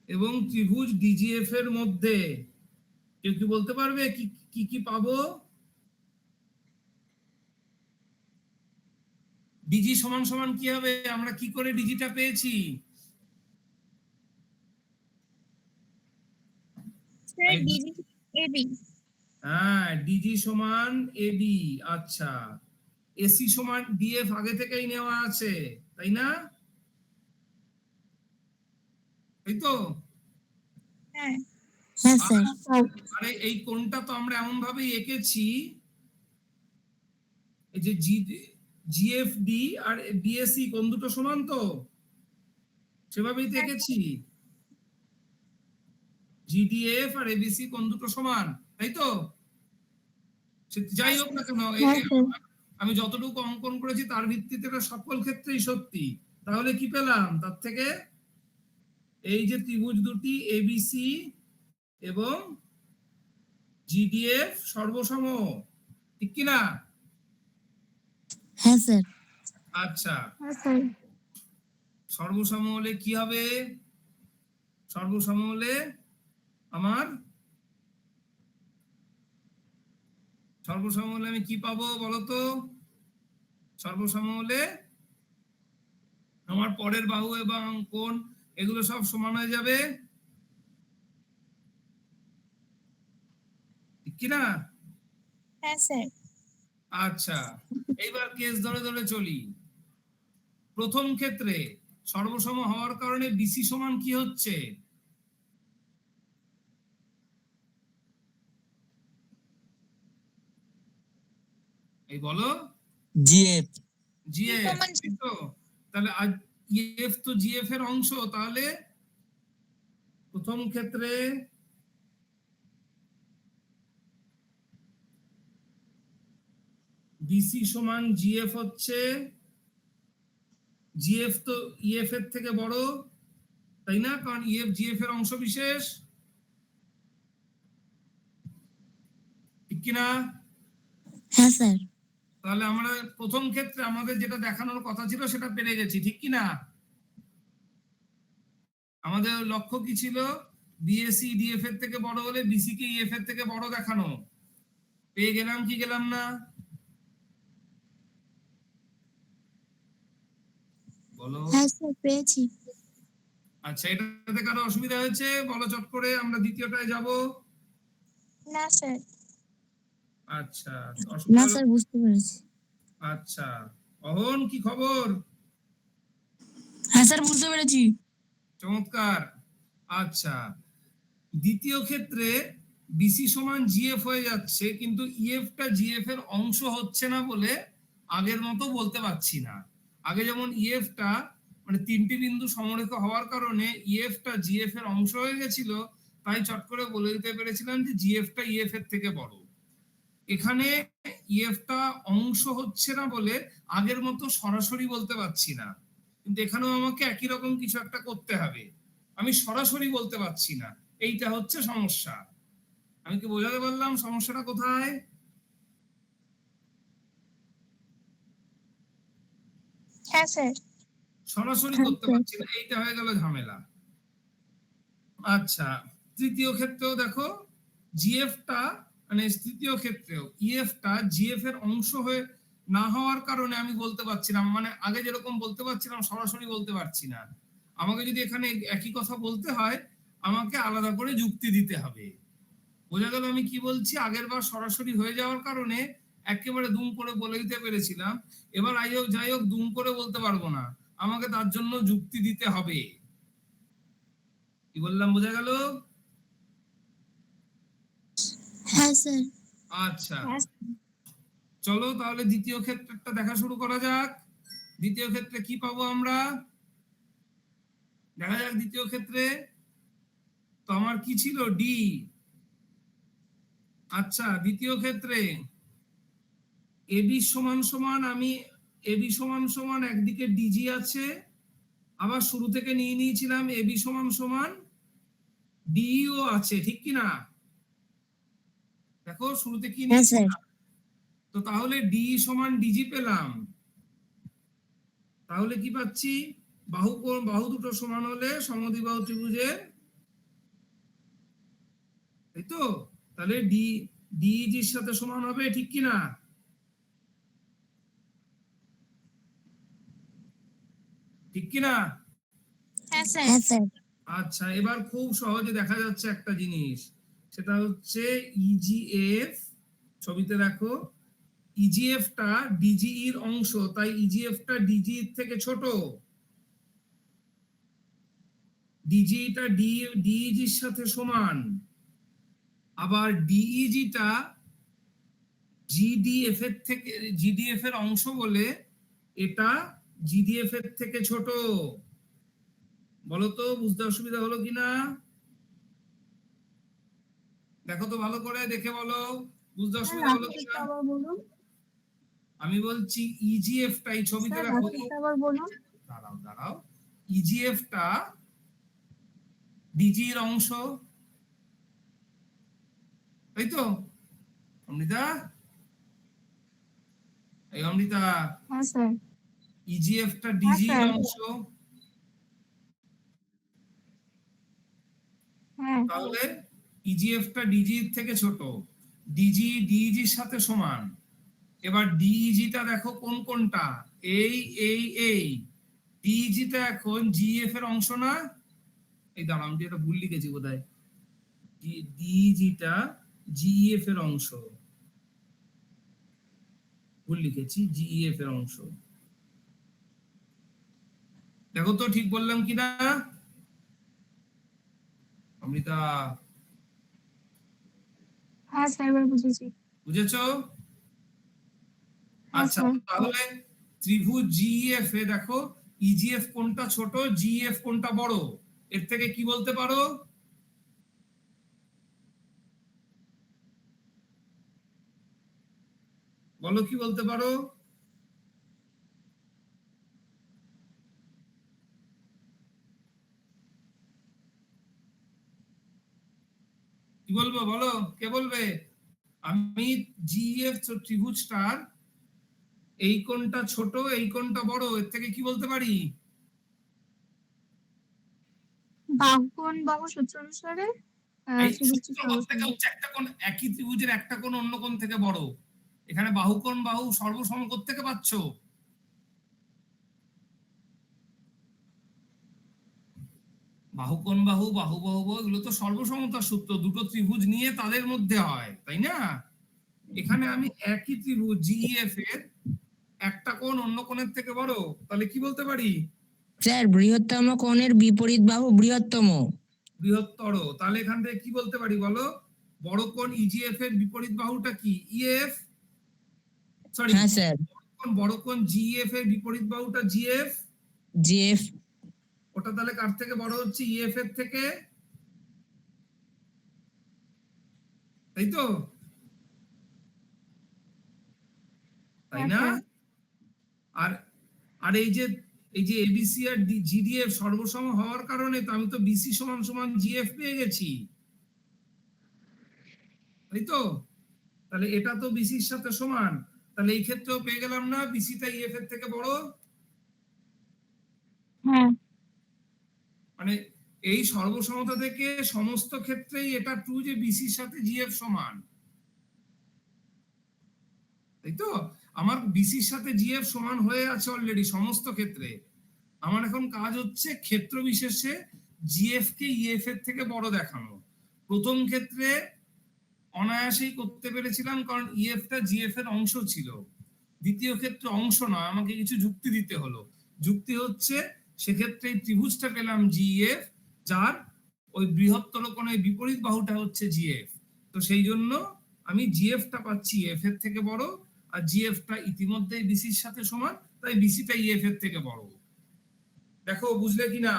এবং ত্রিভুজ ডিজিএফ এর মধ্যে কেউ কি বলতে পারবে কি কি কি পাবো? ডিজি সমান সমান কি হবে? আমরা কি করে ডিজিটা পেয়েছি? Sir DG AB. হ্যাঁ, ডিজি সমান এবি। আচ্ছা, এসি সমান ডিএফ আগে থেকেই নেওয়া আছে, তাই না? তাই তো? হ্যাঁ স্যার। আরে এই কোণটা তো আমরা এমন ভাবেই এঁকেছি, এই যে জিএফডি আর বিএসি কোণ দুটো সমান, তো সেভাবেই তো এঁকেছি। জিডিএফ আর এবিসি কোণ দুটো সমান, তাই তো? যাই হোক না কেন, আমি যতটুকু অঙ্কন করেছি তার ভিত্তিতে এটা সকল ক্ষেত্রেই সত্যি। তাহলে কি পেলাম তার থেকে? এই যে ত্রিভুজ দুটি এবিসি এবং জিডিএফ সর্বসম, ঠিক কি না? হ্যাঁ স্যার। আচ্ছা, হ্যাঁ স্যার। সর্বসম হলে কি হবে? সর্বসম হলে আমার, সর্বসম হলে আমি কি পাবো বলো তো? সর্বসম হলে আমার পরের বাহু এবং কোণ এগুলো সব সমান হয়ে যাবে, ঠিক কি না? হ্যাঁ স্যার। আচ্ছা, এইবার কেস ধরে ধরে চলি। প্রথম ক্ষেত্রে সর্বসম হওয়ার কারণে বিসি সমান কি হচ্ছে? এই বলো। জিএফ। জিএফ, তো তাহলে ইএফ তো জিএফ এর অংশ, তাহলে প্রথম ক্ষেত্রে বিসি সমান জিএফ হচ্ছে, জিএফ তো ইএফ এর থেকে বড়, তাই না? কারণ ইএফ জিএফ এর অংশ বিশেষ, ঠিক কিনা? হ্যাঁ স্যার। তাহলে আমরা প্রথম ক্ষেত্রে আমাদের যেটা দেখানোর কথা ছিল সেটা পেরে গেছি, ঠিক কিনা? আমাদের লক্ষ্য কি ছিল? বিএসি ডিএফ এর থেকে বড় হলে বিসি কে ইএফ এর থেকে বড় দেখানো। পেয়ে গেলাম কি গেলাম না বলো? হ্যাঁ স্যার, পেয়েছি। আচ্ছা, এটাতে কারো অসুবিধা হয়েছে বলো চট করে, আমরা দ্বিতীয়টায় যাব। না স্যার। আচ্ছা, না অসুবিধা স্যার, বুঝতে পেরেছি। আচ্ছা, অহন কি খবর? হ্যাঁ স্যার, বুঝতে পেরেছি। চমৎকার। আচ্ছা, দ্বিতীয় ক্ষেত্রে বিসি সমান জিএফ হয়ে যাচ্ছে, কিন্তু ইএফ টা জিএফ এর অংশ হচ্ছে না বলে আগের মতো বলতে পারছি না। আগে যেমন ইএফটা মানে তিনটি বিন্দু সমরেখ হওয়ার কারণে ইএফটা জিএফ এর অংশ হয়ে গেছিল, তাই চট করে বলে দিতে পেরেছিলাম যে জিএফটা ইএফ এর থেকে বড়। এখানে ইএফটা অংশ হচ্ছে না বলে আগের মতো সরাসরি বলতে পারছি না, কিন্তু এখানেও আমাকে একই রকম কিছু একটা করতে হবে। আমি সরাসরি বলতে পারছি না, এইটা হচ্ছে সমস্যা। আমি কি বোঝাতে পারলাম সমস্যাটা কোথায়? হ্যাঁ স্যার। সরাসরি করতে পারছি না, এইটা হয়ে গেল ঝামেলা। আচ্ছা, তৃতীয় ক্ষেত্রেও দেখো জিএফটা মানে তৃতীয় ক্ষেত্রেও ইএফটা জিএফ এর অংশ হয়ে না হওয়ার কারণে আমি বলতে পারছিলাম, মানে আগে যেরকম বলতে পারছিলাম সরাসরি বলতে পারছি না। আমাকে যদি এখানে একই কথা বলতে হয় আমাকে আলাদা করে যুক্তি দিতে হবে। বোঝা গেল আমি কি বলছি? আগের বার সরাসরি হয়ে যাওয়ার কারণে একেবারে দুম করে বলে দিতে পেরেছিলাম, এবার যাই হোক দুম করে বলতে পারবো না, আমাকে তার জন্য যুক্তি দিতে হবে। কি বললাম বোঝা গেল? হ্যাঁ স্যার। আচ্ছা, চলো তাহলে দ্বিতীয় ক্ষেত্রটা দেখা শুরু করা যাক। দ্বিতীয় ক্ষেত্রে কি পাবো আমরা? দেখা যাক দ্বিতীয় ক্ষেত্রে। তো আমার কি ছিল? ডি। আচ্ছা, দ্বিতীয় ক্ষেত্রে এবি সমান সমান আমি এবি সমান সমান একদিকে ডিজি আছে, আবার শুরু থেকে নিয়ে নিয়েছিলাম এবি সমান সমান ডিও আছে, ঠিক কি না? দেখো শুরুতে কি হ্যাঁ স্যার। নিয়েছিলাম, তো তাহলে ডি সমান ডিজি পেলাম। তাহলে কি পাচ্ছি? বাহু দুটো সমান হলে সমদ্বিবাহু ত্রিভুজের, তাই তো? তাহলে ডিইজির সাথে সমান হবে, ঠিক কি না? ঠিক কি না? হ্যাঁ স্যার। হ্যাঁ স্যার। আচ্ছা, এবার খুব সহজে দেখা যাচ্ছে একটা জিনিস, সেটা হচ্ছে ইজিএফ। ছবিতে দেখো ইজিএফটা ডিজি এর অংশ, তাই ইজিএফটা ডিজি এর থেকে ছোট। ডিজিটা ডিইজির সাথে সমান, আবার ডিইজিটা জিডিএফ এর অংশ বলে এটা জিডিএফ এর থেকে ছোট। বলো তো বুঝতে অসুবিধা হলো কিনা? দেখো তো ভালো করে দেখে বলো, বুঝতে অসুবিধা হলো কিনা? আমি বলছি ইজিএফটা এই ছবিতে দেখো, দাঁড়াও ইজিএফটা ডিজি এর অংশ, তাই তো অমৃতা? এই অমৃতা, হ্যাঁ স্যার। ইজিএফটা ডিজি এর অংশ, হ্যাঁ। তাহলে ইজিএফটা ডিজি এর থেকে ছোট, ডিজি ডিইজির সাথে সমান। এবার ডিইজিটা দেখো কোনটা, এই ডিইজিটা এখন জিএফ এর অংশ না? এই দাঁড়াও, আমি এটা ভুল লিখেছি বোধহয়, ডিইজিটা জিএফ এর অংশ, ভুল লিখেছি, জিএফ এর অংশ। দেখো তো ঠিক বললাম কিনা অমৃতা? হ্যাঁ স্যার, এবার বুঝেছি। বুঝেছো? আচ্ছা, তাহলে ত্রিভুজ জিএফ এ দেখো ইজিএফ কোনটা ছোট, জিএফ কোনটা বড়, এর থেকে কি বলতে পারো? বলো কি বলতে পারো? কি বলবো বলো, কে বলবে? আমি জিএফ ত্রিভুজটার এই কোণটা ছোট এই কোণটা বড়, এর থেকে কি বলতে পারি? বাহুকোণ বাহু সূত্র অনুসারে একটা কোণ, একই ত্রিভুজের একটা কোণ অন্য কোণ থেকে বড়। এখানে বাহুকোণ বাহু সর্বসম থেকে পাচ্ছ? বাহুকোণ বাহু বাহু বাহু এগুলো তো সর্বসমতার সূত্র, দুটো ত্রিভুজ নিয়ে তাদের মধ্যে হয়, তাই না? এখানে আমি একই ত্রিভুজ জিএফ এর একটা কোণ অন্য কোণের থেকে বড়, তাহলে কি বলতে পারি? স্যার বৃহত্তম কোণের বিপরীত বাহু বৃহত্তম। বৃহত্তর, তাহলে এখান থেকে কি বলতে পারি বলো? বড় কোণ ইজিএফ এর বিপরীত বাহুটা কি? ইএফ, সরি হ্যাঁ স্যার। কোণ বড় কোণ জিএফ এর বিপরীত বাহুটা জিএফ, জিএফ ওটা তাহলে কার থেকে বড় হচ্ছে? ইএফ এর থেকে, তাই তো? তাই না? আর আর এই যে এবিসি আর জিডিএফ সর্বসম হওয়ার কারণে তো আমি তো বিসি সমান সমান জিএফ পেয়ে গেছি, তাই তো? তাহলে এটা তো বিসির সাথে সমান, তাহলে এই ক্ষেত্রেও পেয়ে গেলাম না বিসিটা ইএফ এর থেকে বড়। হ্যাঁ মানে এই সর্বসমতা থেকে সমস্ত ক্ষেত্রেই এটা ট্রু যে বিসির সাথে জিএফ সমান, তাই তো? আমার বিসির সাথে জিএফ সমান হয়ে আছে অলরেডি সমস্ত ক্ষেত্রে। আমার এখন কাজ হচ্ছে ক্ষেত্র বিশেষে জিএফ কে ইএফ এর থেকে বড় দেখানো। প্রথম ক্ষেত্রে অনায়াসেই করতে পেরেছিলাম কারণ ইএফটা জিএফ এর অংশ ছিল। দ্বিতীয় ক্ষেত্রে অংশ নয়, আমাকে কিছু যুক্তি দিতে হলো। যুক্তি হচ্ছে সেক্ষেত্রে এই ত্রিভুজটা পেলাম জিএফ, যার ওই বৃহত্তর কোণের বিপরীত বাহুটা হচ্ছে জিএফ। তো সেই জন্য আমি জিএফটা পাচ্ছি এফ এর থেকে বড়, আর জিএফটা ইতিমধ্যেই বিসির সাথে সমান, তাই বিসিটা ইএফ এর থেকে বড়। দেখো বুঝলে কিনা?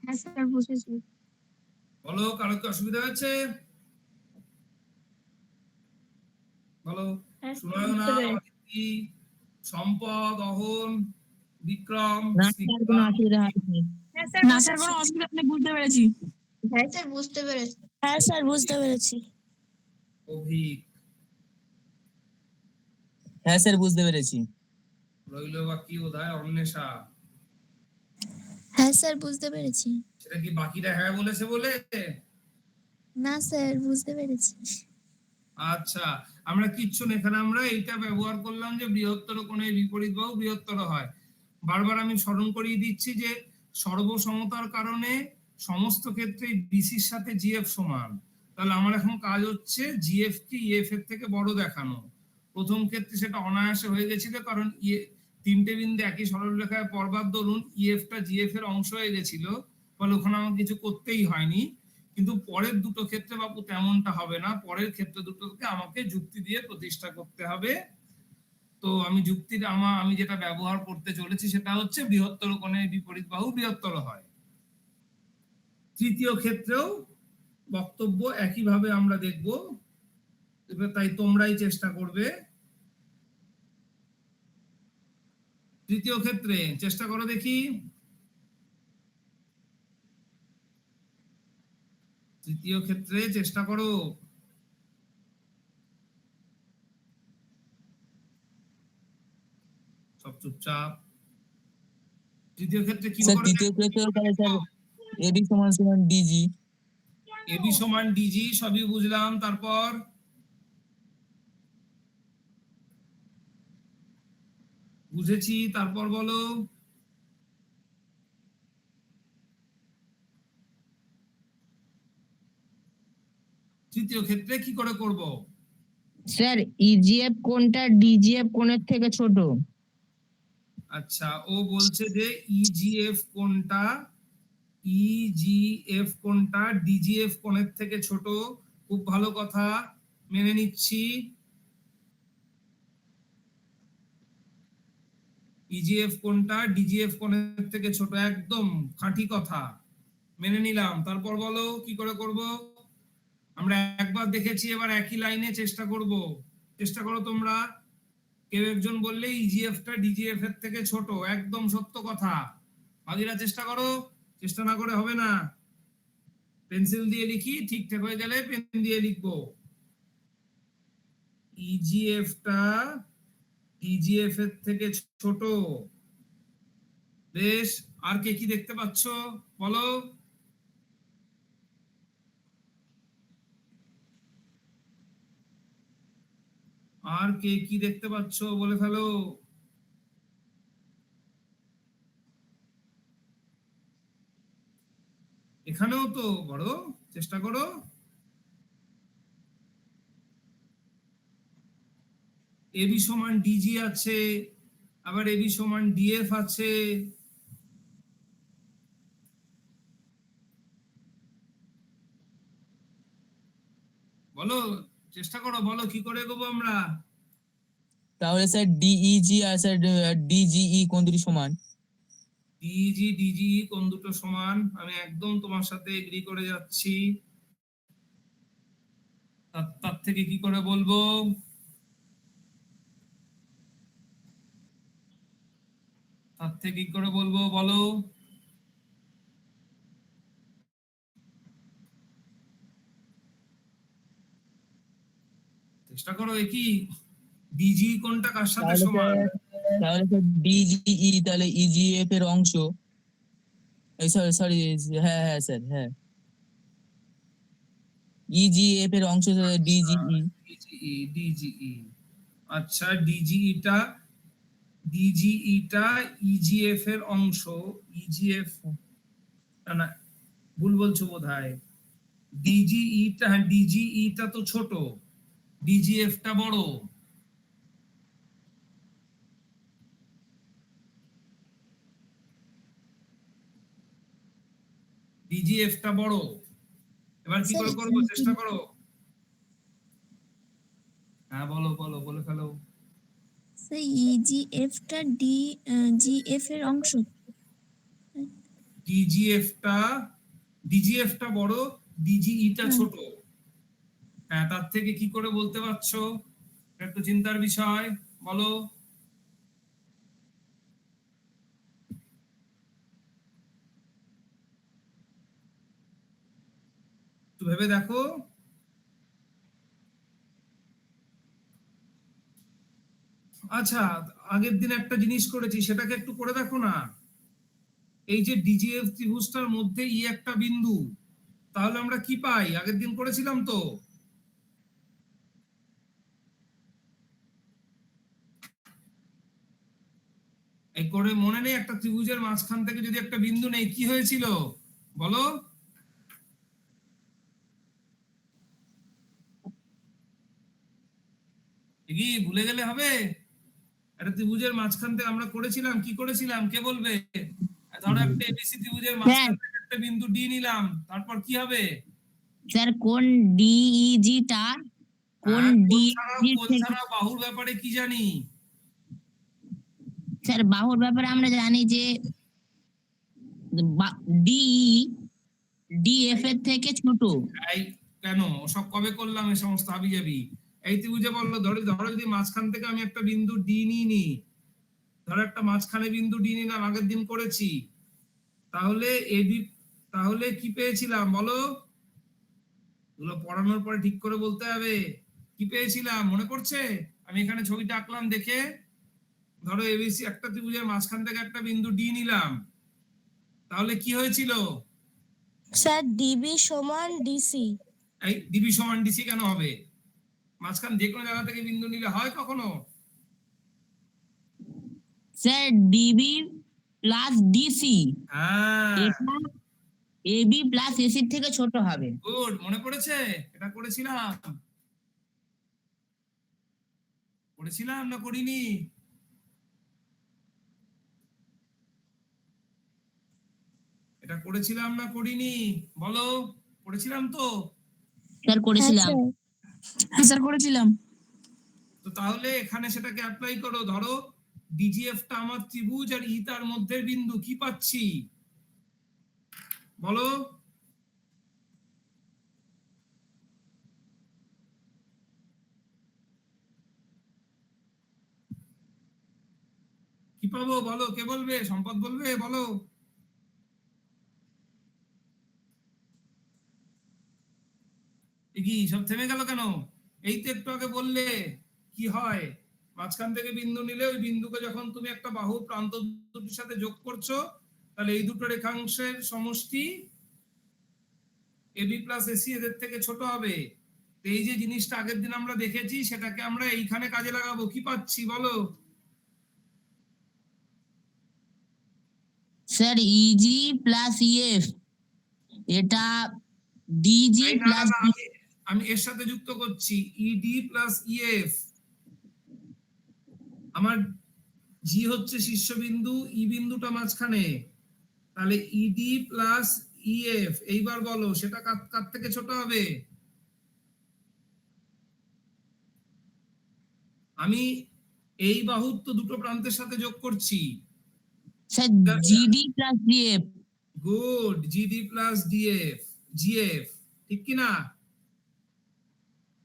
হ্যাঁ স্যার বুঝেছি। বলো, কারো কি অসুবিধা হয়েছে? বলো। সুনয়না, অদিতি, সম্পদ, অহন, বিক্রম, না স্যার, স্নিগ্ধা, কোনো অসুবিধা হয়নি। না স্যার কোনো অসুবিধা নেই, বুঝতে পেরেছি। হ্যাঁ স্যার বুঝতে পেরেছি। হ্যাঁ স্যার বুঝতে পেরেছি। অভিক, হ্যাঁ স্যার বুঝতে পেরেছি। রইল বাকি বোধহয় অন্বেষা। হ্যাঁ স্যার বুঝতে পেরেছি। সেটা কি বাকিরা হ্যাঁ বলেছে বলে? না স্যার বুঝতে পেরেছি। আচ্ছা, আমরা কিচ্ছু না, এখানে আমরা এইটা ব্যবহার করলাম যে বৃহত্তর কোণের বিপরীত বাহু বৃহত্তর হয়। বারবার আমি স্মরণ করিয়ে দিচ্ছি যে সর্বসমতার কারণে সমস্ত ক্ষেত্রে বিসির সাথে জিএফ সমান। তাহলে আমার এখন কাজ হচ্ছে জিএফ কে ইএফ এর থেকে বড় দেখানো। প্রথম ক্ষেত্রে সেটা অনায়াসে হয়ে গেছিল কারণ তিনটে বিন্দু একই সরলরেখায় পরবার দরুন ইএফটা জিএফ এর অংশ হয়ে গেছিল, ফলে ওখানে আমার কিছু করতেই হয়নি। কিন্তু পরের দুটো ক্ষেত্রে বাবু তেমনটা হবে না, পরের ক্ষেত্রে দুটোকে আমাকে যুক্তি দিয়ে প্রতিষ্ঠা করতে হবে। তো আমি যুক্তিটা আমি যেটা ব্যবহার করতে চলেছি সেটা হচ্ছে বৃহত্তর কোণের বিপরীত বাহু বৃহত্তর হয়। তৃতীয় ক্ষেত্রেও বক্তব্য একইভাবে আমরা দেখব, তাই তোমরাই চেষ্টা করবে। তৃতীয় ক্ষেত্রে চেষ্টা করো দেখি। তৃতীয় ক্ষেত্রে চেষ্টা করো। সব চুপচাপ। তৃতীয় ক্ষেত্রে কি স্যার করে? তৃতীয় ক্ষেত্রে তাহলে স্যার এবি সমান সমান ডিজি। এবি সমান ডিজি সবই বুঝলাম, তারপর বুঝেছি, তারপর বলো। তৃতীয় ক্ষেত্রে কি করে করব? স্যার ইজিএফ কোণটা ডিজিএফ কোণের থেকে ছোট। আচ্ছা, ও বলছে যে ইজিএফ কোণটা ডিজিএফ কোণের থেকে ছোট। খুব ভালো কথা, মেনে নিচ্ছি। ইজিএফ কোণটা ডিজিএফ কোণের থেকে ছোট, একদম খাঁটি কথা, মেনে নিলাম। তারপর বলো কি করে করব? আমরা একবার দেখেছি, এবার একই লাইনে চেষ্টা করব। চেষ্টা করো তোমরা। কেউ একজন বললে ইজিএফটা ডিজিএফ এর থেকে ছোট, একদম সত্য কথা। বাকিরা চেষ্টা করো, চেষ্টা না করে হবে না। পেন্সিল দিয়ে লিখি, ঠিকঠাক হয়ে গেলে পেন দিয়ে লিখবো। ইজিএফটা ডিজিএফ এর থেকে ছোট। বেশ, আর কে কি দেখতে পাচ্ছ বলো। আর কে কি দেখতে পাচ্ছ বলে ফেলো। এখানেও তো বড়, চেষ্টা করো। এবি সমান ডিজি আছে, আবার এবি সমান ডিএফ আছে। বলো চেষ্টা করো, বলো কি করে এগোবো আমরা। তাহলে স্যার ডিইজি আর স্যার ডিজিই কোন দুটি সমান? ডিজি কোন দুটো সমান, আমি একদম তোমার সাথে এগ্রি করে যাচ্ছি। তার থেকে কি করে বলবো? তার থেকে কি করে বলবো বলো। চেষ্টা করো, একই ডিজি কোনটা কার সাথে তাহলে সমান? স্যার ডিজিই তাহলে ইজিএফ এর অংশ, এই সরি সরি, হ্যাঁ হ্যাঁ স্যার, হ্যাঁ ইজিএফ এর অংশ ডিজিই। ডিজিই, আচ্ছা ডিজিইটা ইজিএফ এর অংশ। ইজিএফ না, ভুল বলছো বোধহয়। ডিজিইটা, হ্যাঁ ডিজিইটা তো ছোট, ডিজিএফটা বড়। ডিজিএফটা বড়। এবার কি করে করবো, চেষ্টা করো। হ্যাঁ বলো বলো, বলে ফেলো। স্যার ইজিএফটা জিএফ এর অংশ। ডিজিএফটা বড়, ডিজিইটা ছোট। হ্যাঁ, তার থেকে কি করে বলতে পারছো? একটু চিন্তার বিষয়, বলো। একটু ভেবে দেখো। আচ্ছা, আগের দিন একটা জিনিস করেছি, সেটাকে একটু করে দেখো না। এই যে ডিজিএফ ত্রিভুজটার মধ্যে ই একটা বিন্দু, তাহলে আমরা কি পাই? আগের দিন করেছিলাম তো। এই করে মনে নেই, একটা ত্রিভুজের মাঝখান থেকে যদি একটা বিন্দু নেই, কি হয়েছিল বলো। কি ভুলে গেলে হবে? একটা ত্রিভুজের মাঝখান থেকে আমরা করেছিলাম, কি করেছিলাম, কে বলবে? ধরো একটা এবিসি ত্রিভুজের মাঝখান থেকে একটা বিন্দু ডি নিলাম, তারপর কি হবে? স্যার কোন ডিইজিটা কোন হ্যাঁ, ডিইজি কোণ থেকে, ছাড়া বাহুর ব্যাপারে কি জানি? স্যার বাহুর ব্যাপারে আমরা জানি যে ডিই ডিএফ এর থেকে ছোট। এই কেন সব কবে করলাম এই সমস্ত হাবিজাবি? এই ত্রিভুজে বললো, ধরো ধরো যদি মাঝখান থেকে আমি একটা বিন্দু ডি নিই, ধরো একটা মাঝখানে বিন্দু ডি নিলাম, আগের দিন করেছি, তাহলে এবি, তাহলে কি পেয়েছিলাম বলো? এগুলো পড়ানোর পরে ঠিক করে বলতে হবে। কি পেয়েছিলাম মনে পড়ছে? আমি এখানে ছবিটা আঁকলাম, দেখে ধরো এবিসি একটা ত্রিভুজের মাঝখান থেকে একটা বিন্দু ডি নিলাম, তাহলে কি হয়েছিল? স্যার ডিবি সমান ডিসি। এই ডিবি সমান ডিসি কেন হবে? মাঝখান যে কোনো জায়গা থেকে বিন্দু নিলে হয় কখনো? স্যার ডিবি প্লাস ডিসি হ্যাঁ, এটা এবি প্লাস এসির থেকে ছোট হবে। গুড, মনে পড়েছে। এটা করেছিলাম, করেছিলাম না করিনি? এটা করেছিলাম না করিনি বলো? করেছিলাম তো। স্যার করেছিলাম। হ্যাঁ স্যার করেছিলাম। তো তাহলে এখানে সেটাকে অ্যাপ্লাই করো। ধরো ডিজিএফটা আমার ত্রিভুজ আর ই তার মধ্যের বিন্দু, কি পাচ্ছি বলো? কি পাবো বলো, কে বলবে? সম্পদ বলবে, বলো। কি সব থেমে গেল কেন? এই তো একটু আগে বললে কি হয়, মাঝখান থেকে বিন্দু নিলে ওই বিন্দুকে যখন তুমি একটা বাহুর প্রান্ত দুটির সাথে যোগ করছো, তাহলে এই দুটো রেখাংশের সমষ্টি এবি প্লাস এসি এদের থেকে ছোট হবে। তো এই যে জিনিসটা আগের দিন আমরা দেখেছি, সেটাকে আমরা এইখানে কাজে লাগাবো। কি পাচ্ছি বলো? স্যার ইজি প্লাস ইএফ এটা ডিজি এই না না প্লাস না, আমি এর সাথে যুক্ত করছি ইডি প্লাস ইএফ। আমার জি হচ্ছে শীর্ষবিন্দু, ই বিন্দুটা মাঝখানে, তাহলে ইডি প্লাস ইএফ। এইবার বলো সেটা কার কার থেকে ছোট হবে? আমি এই বাহুর তো দুটো প্রান্তের সাথে যোগ করছি। Sir GD plus DF. Good, GD plus DF, GF, ঠিক কি না?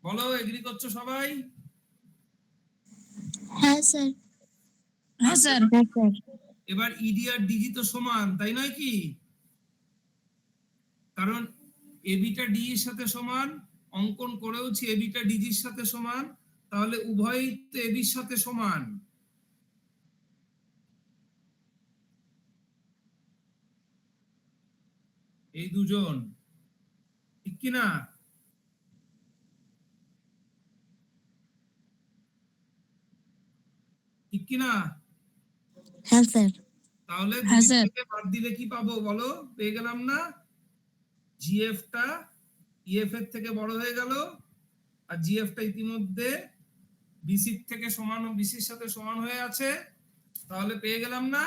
বলো, এগ্রি করছো সবাই? হ্যাঁ স্যার। হ্যাঁ স্যার। হ্যাঁ স্যার। এবার ইডি আর ডিজি তো সমান, তাই নয় কি? কারণ এবিটা ডি এর সাথে সমান, অঙ্কন করেওছি এবিটা ডিজির সাথে সমান, তাহলে উভয়ই তো এবির সাথে সমান। এই দুজন, ঠিক কি না? ঠিক কি না? হ্যাঁ স্যার। তাহলে হ্যাঁ, দুই স্যার। থেকে বাদ দিলে কি পাবো বলো? পেয়ে গেলাম না, জিএফটা ইএফ এর থেকে বড় হয়ে গেল, আর জিএফটা ইতিমধ্যে বিসির থেকে সমান, বিসির সাথে সমান হয়ে আছে, তাহলে পেয়ে গেলাম না?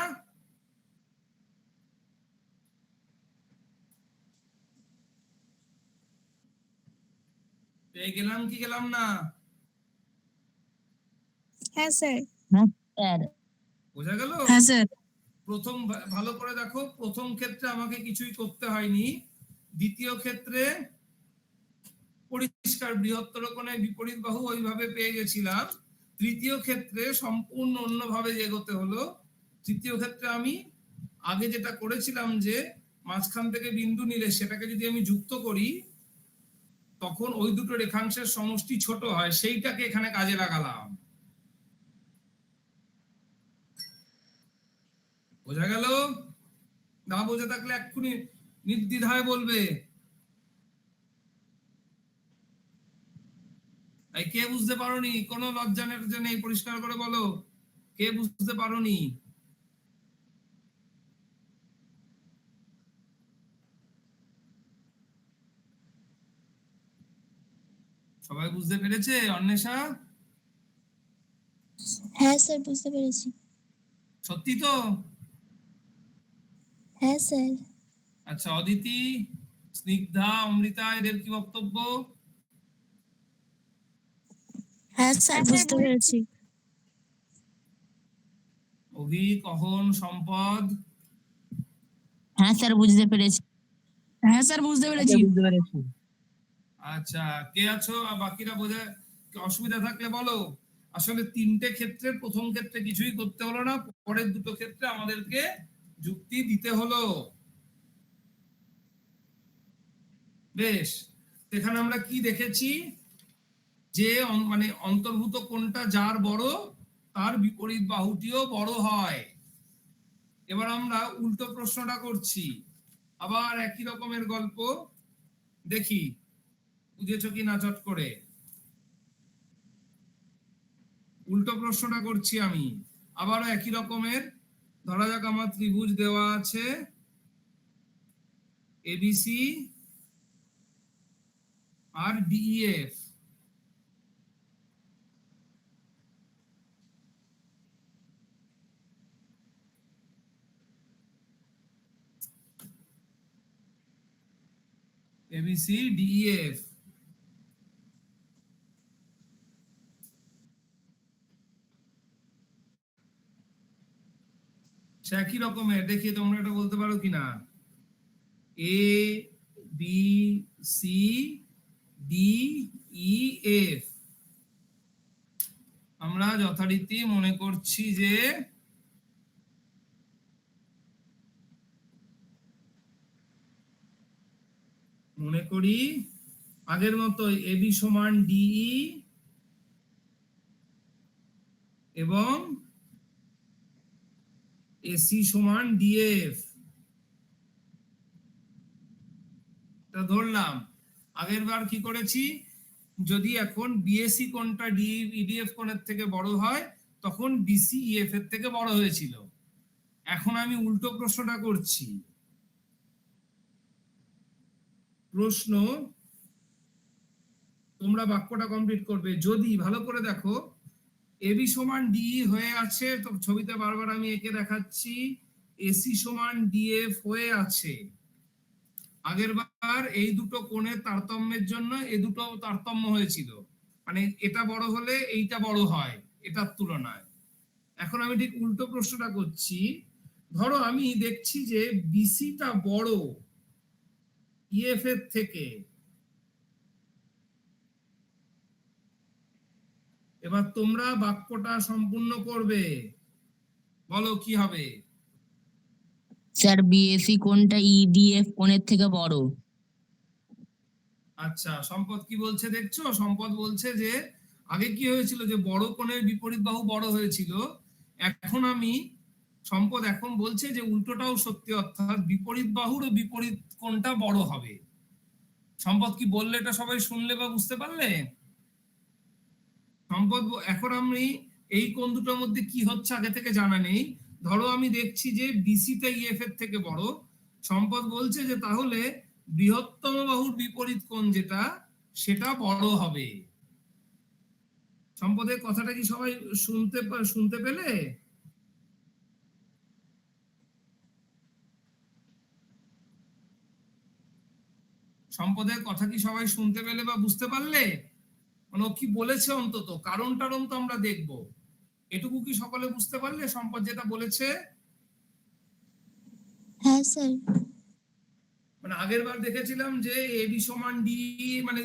পেয়ে গেলাম কি গেলাম না? হ্যাঁ স্যার। হ্যাঁ স্যার। বোঝা গেল? হ্যাঁ স্যার। প্রথম ভালো করে দেখো, প্রথম ক্ষেত্রে আমাকে কিছুই করতে হয়নি, দ্বিতীয় ক্ষেত্রে পরিষ্কার বৃহত্তর কোণের বিপরীত বাহু ওইভাবে পেয়ে গেছিলাম, তৃতীয় ক্ষেত্রে সম্পূর্ণ অন্যভাবে এগোতে হলো। তৃতীয় ক্ষেত্রে আমি আগে যেটা করেছিলাম যে মাঝখান থেকে বিন্দু নিলে সেটাকে যদি আমি যুক্ত করি তখন ওই দুটো রেখাংশের সমষ্টি ছোট হয়, সেইটাকে এখানে কাজে লাগালাম। বোঝা গেল? না বোঝা থাকলে এক্ষুনি নির্দ্বিধায় বলবে। এই কে বুঝতে পারোনি? কোনো লজ্জানের নেই, পরিষ্কার করে বলো কে বুঝতে পারোনি। সবাই বুঝতে পেরেছে? অন্বেষা, হ্যাঁ স্যার, বুঝতে পেরেছি। সত্যি তো? হ্যাঁ স্যার। আচ্ছা, অদিতি, স্নিগ্ধা, অমৃতা, এদের কি বক্তব্য? হ্যাঁ স্যার, বুঝতে পেরেছি। অভিক, অহন, সম্পদ? হ্যাঁ স্যার বুঝতে পেরেছি। হ্যাঁ স্যার, বুঝতে পেরেছি। বুঝতে পেরেছি। আচ্ছা, কে আছো আর বাকিরা বোঝা অসুবিধা থাকলে বলো। আসলে তিনটে ক্ষেত্রে, প্রথম ক্ষেত্রে কিছুই করতে হলো না, পরের দুটো ক্ষেত্রে আমাদেরকে যুক্তি দিতে হলো। বেশ, এখানে আমরা কি দেখেছি যে মানে অন্তর্ভুক্ত কোণটা যার বড় তার বিপরীত বাহুটিও বড় হয়। এবার আমরা উল্টো প্রশ্নটা করছি, আবার একই রকমের গল্প, দেখি বুঝেছো কি না চট করে। উল্টো প্রশ্নটা করছি আমি, আবারও একই রকমের। ধরা যাক আমার ত্রিভুজ দেওয়া আছে এবিসি আর ডিইএফ। এবিসি ডিইএফ, সে একই রকমের। দেখি তোমরা এটা বলতে পারো কিনা। A B C D E F, আমরা যথারীতি মনে করছি যে মনে করি আগের মতোই এবি সমান ডিই এবং এসি সমান ডিএফ, তা ধরলাম। আগের বার কি করেছি, যদি এখন বিএসি কোণটা ইডিএফ কোণের থেকে বড় হয় তখন বিসি ইএফ এর থেকে বড় হয়েছিল। এখন আমি উল্টো প্রশ্নটা করছি। প্রশ্ন, তোমরা বাক্যটা কমপ্লিট করবে। যদি ভালো করে দেখো এবি সমান ডি হয়ে আছে, তো ছবিতে বারবার আমি একে দেখাচ্ছি, এসি সমান ডিএফ হয়ে আছে। আগের বার এই দুটো কোণের তারতম্যের জন্য এই দুটো তারতম্য হয়েছিল, মানে এটা বড় হলে এইটা বড় হয়, এটার তুলনায়। এখন আমি ঠিক উল্টো প্রশ্নটা করছি, ধরো আমি দেখছি যে বিসিটা বড় ইএফ এর থেকে, এবার তোমরা বাক্যটা সম্পূর্ণ করবে, বলো কি হবে? স্যার বিএসি কোণটা ইডিএফ কোণের থেকে বড়। আচ্ছা, সম্পদ কি বলছে দেখছো? সম্পদ বলছে যে আগে কি হয়েছিল, যে বড় কোণের বিপরীত বাহু বড় হয়েছিল, এখন আমি সম্পদ এখন বলছে যে উল্টোটাও সত্যি, অর্থাৎ বিপরীত বাহুর ও বিপরীত কোণটা বড় হবে। সম্পদ কি বললে এটা সবাই শুনলে বা বুঝতে পারলে? সম্পদ এখন আমি এই কোণ দুটোর মধ্যে কি হচ্ছে আগে থেকে জানা নেই। ধরো আমি দেখছি যে বিসিটা ইএফ এর থেকে বড়, সম্পদ বলছে যে তাহলে বৃহত্তম বাহুর বিপরীত কোণ যেটা, সেটা বড় হবে। সম্পদের কথাটা কি সবাই শুনতে পেলে? সম্পদের কথা কি সবাই শুনতে পেলে বা বুঝতে পারলে? মানে ও কি বলেছে, অন্তত কারণ টারণ তো আমরা দেখবো, এটুকু কি সকলে বুঝতে পারলে সম্পদ যেটা বলেছে? হ্যাঁ স্যার। মানে আগের বার দেখেছিলাম যে এবি সমান ডি, মানে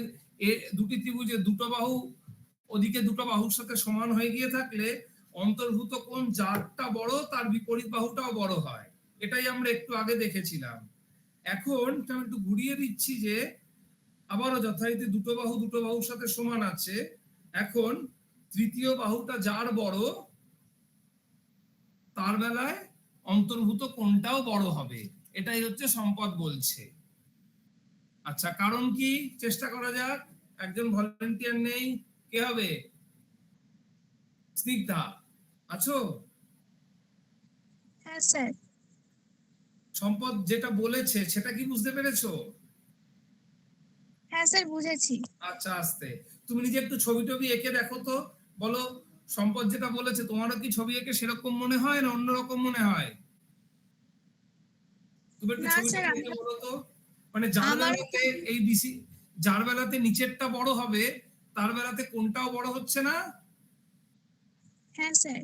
দুটি ত্রিভুজের দুটো বাহু ওদিকে দুটো বাহুর সাথে সমান হয়ে গিয়ে থাকলে অন্তর্ভুত কোণ যারটা বড় তার বিপরীত বাহুটাও বড় হয়, এটাই আমরা একটু আগে দেখেছিলাম। এখন আমি একটু ঘুরিয়ে দিচ্ছি যে আবারও যথারীতি দুটো বাহুর সাথে সমান আছে, এখন তৃতীয় বাহুটা যার বড় তার বেলায় অন্তর্ভুত কোণটাও বড় হবে, এটাই হচ্ছে সম্পদ বলছে। আচ্ছা, কারণ কি চেষ্টা করা যাক। একজন ভলান্টিয়ার নেই, কে হবে? স্নিগ্ধা আছো? হ্যাঁ স্যার। সম্পদ যেটা বলেছে সেটা কি বুঝতে পেরেছো? হ্যাঁ স্যার, বুঝেছি। আচ্ছা, আস্তে তুমি নিজে একটু ছবি টবি এঁকে দেখো তো, বলো সম্পদ যেটা বলেছে তোমারও কি ছবি এঁকে সেরকম মনে হয় না অন্যরকম মনে হয়? তুমি একটু না ছবি স্যার, টবি এঁকে বলো তো। মানে যার আমার বেলাতে এই বিসি, যার বেলাতে নিচেরটা বড় হবে তার বেলাতে কোনটাও বড় হচ্ছে না? হ্যাঁ স্যার।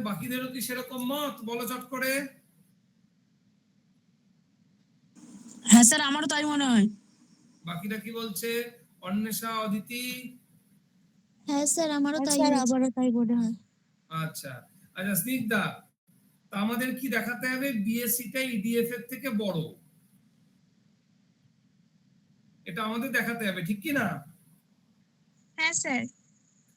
বাকিদেরও কি সেরকম মত? বলো চট করে। হ্যাঁ স্যার, আমারও তাই মনে হয়। বাকিরা কি বলছে? অন্বেষা, অদিতি? হ্যাঁ স্যার, আমারও তাই স্যার, হয়েছে। আমারও তাই মনে হয়। আচ্ছা আচ্ছা, স্নিগ্ধা, তা আমাদের কি দেখাতে হবে? বিএসসিটা ইডিএফ এর থেকে বড়, এটা আমাদের দেখাতে হবে, ঠিক কি না? হ্যাঁ স্যার।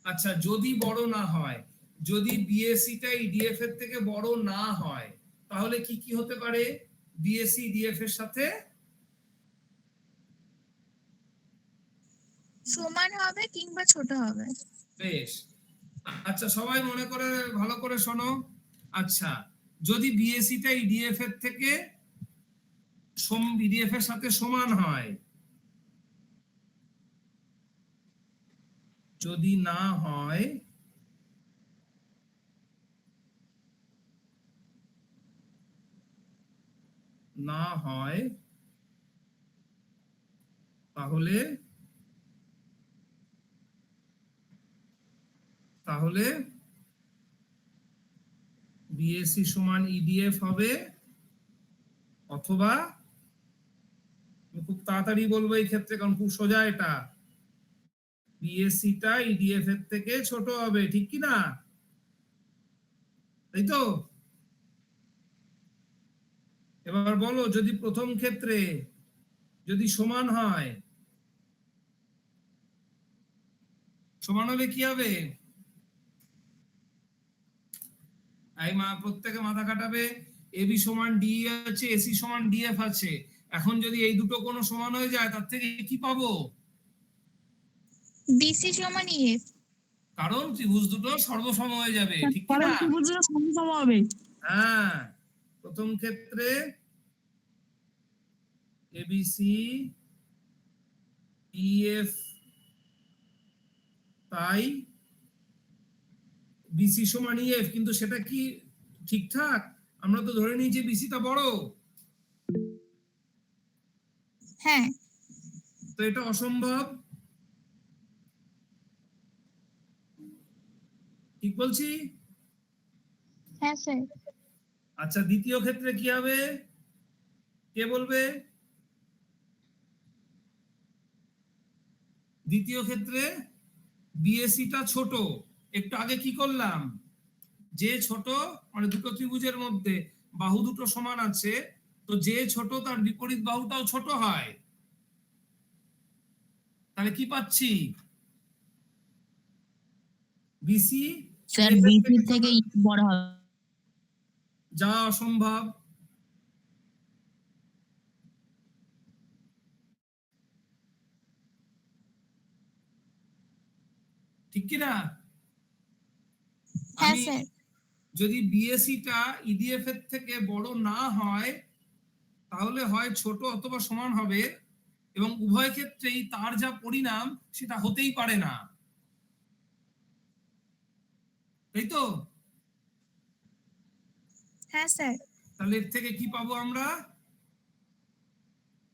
আচ্ছা, যদি বড় না হয়, যদি বিএসসিটা ইডিএফ এর থেকে বড় না হয়, তাহলে কি কি হতে পারে বিএসসি ইডিএফ এর সাথে? সমান হবে কিংবা ছোট হবে। বেশ। আচ্ছা, সবাই মনে করে ভালো করে শোনো। আচ্ছা, যদি বিএসসিটা ইডিএফ এর থেকে ইডিএফ এর সাথে সমান হয়, যদি না হয় তাহলে তাহলে বিএসসি সমান ইডিএফ হবে, অথবা আমি খুব তাড়াতাড়ি বলবো এই ক্ষেত্রে কারণ খুব সোজা এটা, বিএসসিটা ইডিএফ এর থেকে ছোট হবে, ঠিক কি না? তাই তো? এবার বলো, যদি প্রথম ক্ষেত্রে যদি সমান হয়, সমান হলে কি হবে? প্রত্যেকে মাথা কাটাবে। এবি সমান ডি আছে, এসি সমান ডিএফ আছে, এখন যদি এই দুটো কোনো সমান হয়ে যায় তার থেকে কি পাবো? বিসি সমান ইএফ। কারণ ত্রিভুজ দুটো সর্বসম হয়ে যাবে, ঠিক কি না? সম হবে। হ্যাঁ, প্রথম ক্ষেত্রে এবিসি ইএফ, তাই বিসি সমান ইএফ, কিন্তু সেটা কি ঠিকঠাক? আমরা তো ধরে নিই যে বিসিটা বড়, হ্যাঁ। তো এটা অসম্ভব। ঠিক বলছি? হ্যাঁ স্যার। আচ্ছা, দ্বিতীয় ক্ষেত্রে কি হবে কে বলবে? দ্বিতীয় ক্ষেত্রে বিএসিটা ছোট। একটু আগে কি করলাম, যে ছোট মানে দুটো ত্রিভুজের মধ্যে বাহু দুটো সমান আছে, তো যে ছোট তার বিপরীত বাহুটাও ছোট হয়। তাহলে কি পাচ্ছি, বিসি স্যার বিসি থেকে বড় হবে। যা অসম্ভব। ঠিক কি না? হ্যাঁ আমি স্যার। যদি বিএসিটা ইডিএফ এর থেকে বড় না হয়, তাহলে হয় ছোট অথবা সমান হবে, এবং উভয় ক্ষেত্রেই তার যা পরিণাম সেটা হতেই পারে না, তাই তো? হ্যাঁ স্যার। তাহলে এর থেকে কি পাবো আমরা?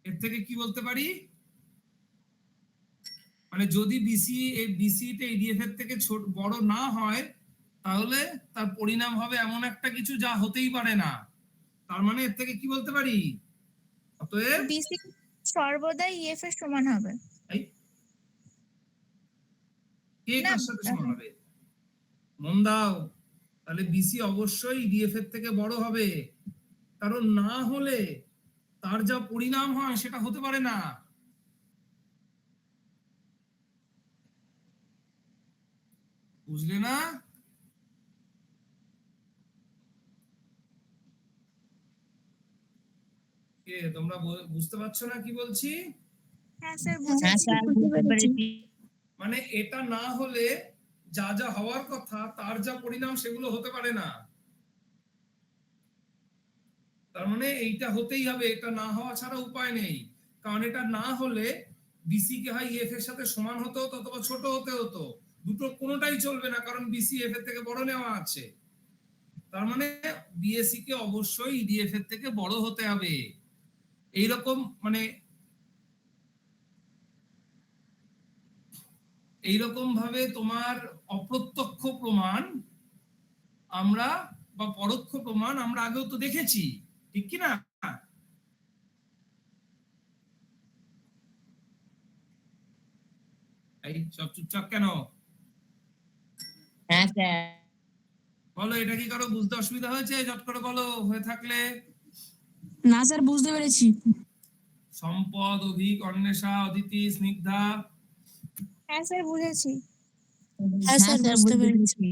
এর থেকে কি বলতে পারি, মানে যদি বিসিটা ইডিএফ এর থেকে ছোট বড় না হয়, তাহলে তার পরিণাম হবে এমন একটা কিছু যা হতেই পারে না। তার মানে এর থেকে কি বলতে পারি, অতএব বিসি সর্বদাই ইএফ এর সমান হবে। এই, কে না, কার সাথে সমান হবে? মন দাও, তাহলে বিসি অবশ্যই ইডিএফ এর থেকে বড় হবে, কারণ না হলে তার যা পরিণাম হয় সেটা হতে পারে না। বুঝলে না? কে তোমরা বুঝতে পারছো না কি বলছি? হ্যাঁ স্যার হ্যাঁ বুঝেছি। স্যার বুঝতে পেরেছি। মানে এটা না হলে যা যা হওয়ার কথা তার যা পরিণাম সেগুলো হতে পারে না। তার মানে এইটা হতেই হবে, এটা না হওয়া ছাড়া উপায় নেই। কারণ এটা না হলে বিসি কে হয় এফ এর সাথে সমান হতে হতো অথবা ছোট হতে হতো, দুটো কোনোটাই চলবে না, কারণ বিসি এফ এর থেকে বড় নেওয়া আছে। তার মানে বিএসসি কে অবশ্যই ইডিএফ এর থেকে বড় হতে হবে। এইরকম মানে এইরকম ভাবে তোমার অপ্রত্যক্ষ প্রমাণ আমরা বা পরোক্ষ প্রমাণ আমরা আগেও তো দেখেছি, ঠিক কি না? এই সব চুপচাপ কেন? হ্যাঁ স্যার। বলো, এটা কি কারো বুঝতে অসুবিধা হয়েছে? চট করে বলো হয়ে থাকলে। না স্যার বুঝতে পেরেছি। সম্পদ, অভিক, অন্বেষা, অদিতি, স্নিগ্ধা। হ্যাঁ স্যার বুঝেছি। হ্যাঁ হ্যাঁ স্যার স্যার বুঝতে বুঝতে পেরেছি। পেরেছি।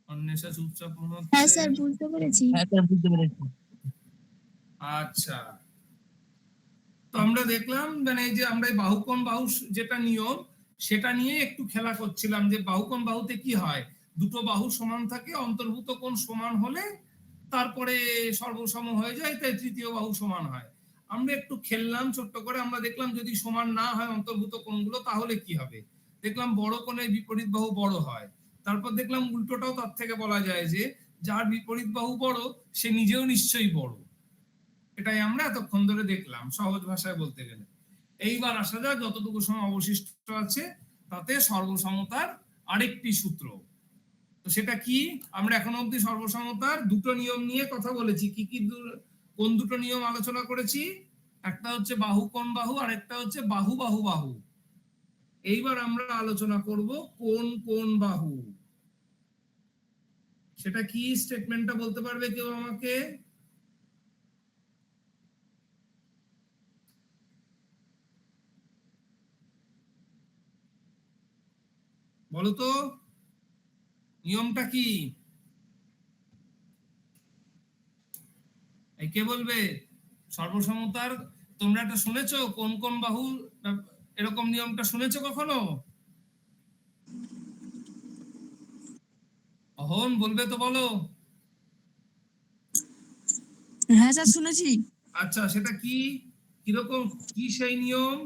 অন্বেষা চুপচাপ মনে হ্যাঁ হচ্ছে। স্যার বুঝতে পেরেছি। হ্যাঁ স্যার বুঝতে পেরেছি। আচ্ছা, তো আমরা দেখলাম মানে এই যে আমরা এই বাহুকোণ বাহু যেটা নিয়ম সেটা নিয়ে একটু খেলা করছিলাম, যে বাহুকোণ বাহুতে কি হয়, দুটো বাহু সমান থাকে, অন্তর্ভুক্ত কোণ সমান হলে তারপরে সর্বসম হয়ে যায়, তাই তৃতীয় বাহু সমান হয়। আমরা একটু খেললাম ছোট্ট করে, আমরা দেখলাম যদি সমান না হয় অন্তর্ভুক্ত কোণগুলো তাহলে কি হবে। দেখলাম বড় কোণের বিপরীত বাহু বড় হয়। তারপর দেখলাম উল্টোটাও তার থেকে বলা যায়, যে যার বিপরীত বাহু বড় সে নিজেও নিশ্চয়ই বড়। এটাই আমরা এতক্ষণ ধরে দেখলাম সহজ ভাষায় বলতে গেলে। এইবার আসা যাক যতটুকু সময় অবশিষ্ট আছে তাতে সর্বসমতার আরেকটি সূত্র। তো সেটা কি, আমরা এখনো অবধি সর্বসমতার দুটো নিয়ম নিয়ে কথা বলেছি। কি কি কোন দুটো নিয়ম আলোচনা করেছি? একটা হচ্ছে বাহু কোণ বাহু, আর একটা হচ্ছে বাহু বাহু বাহু। এইবার আমরা আলোচনা করব কোণ কোণ বাহু। সেটা কি, স্টেটমেন্টটা বলতে পারবে কেউ আমাকে? বলো তো নিয়মটা কি? এই কে বলবে? সর্বসমতার তোমরা এটা শুনেছো কোন কোন বাহু, এরকম নিয়মটা শুনেছো কখনো? অহন বলবে তো, বলো। হ্যাঁ স্যার শুনেছি। আচ্ছা, সেটা কি, কিরকম, কি সেই নিয়ম?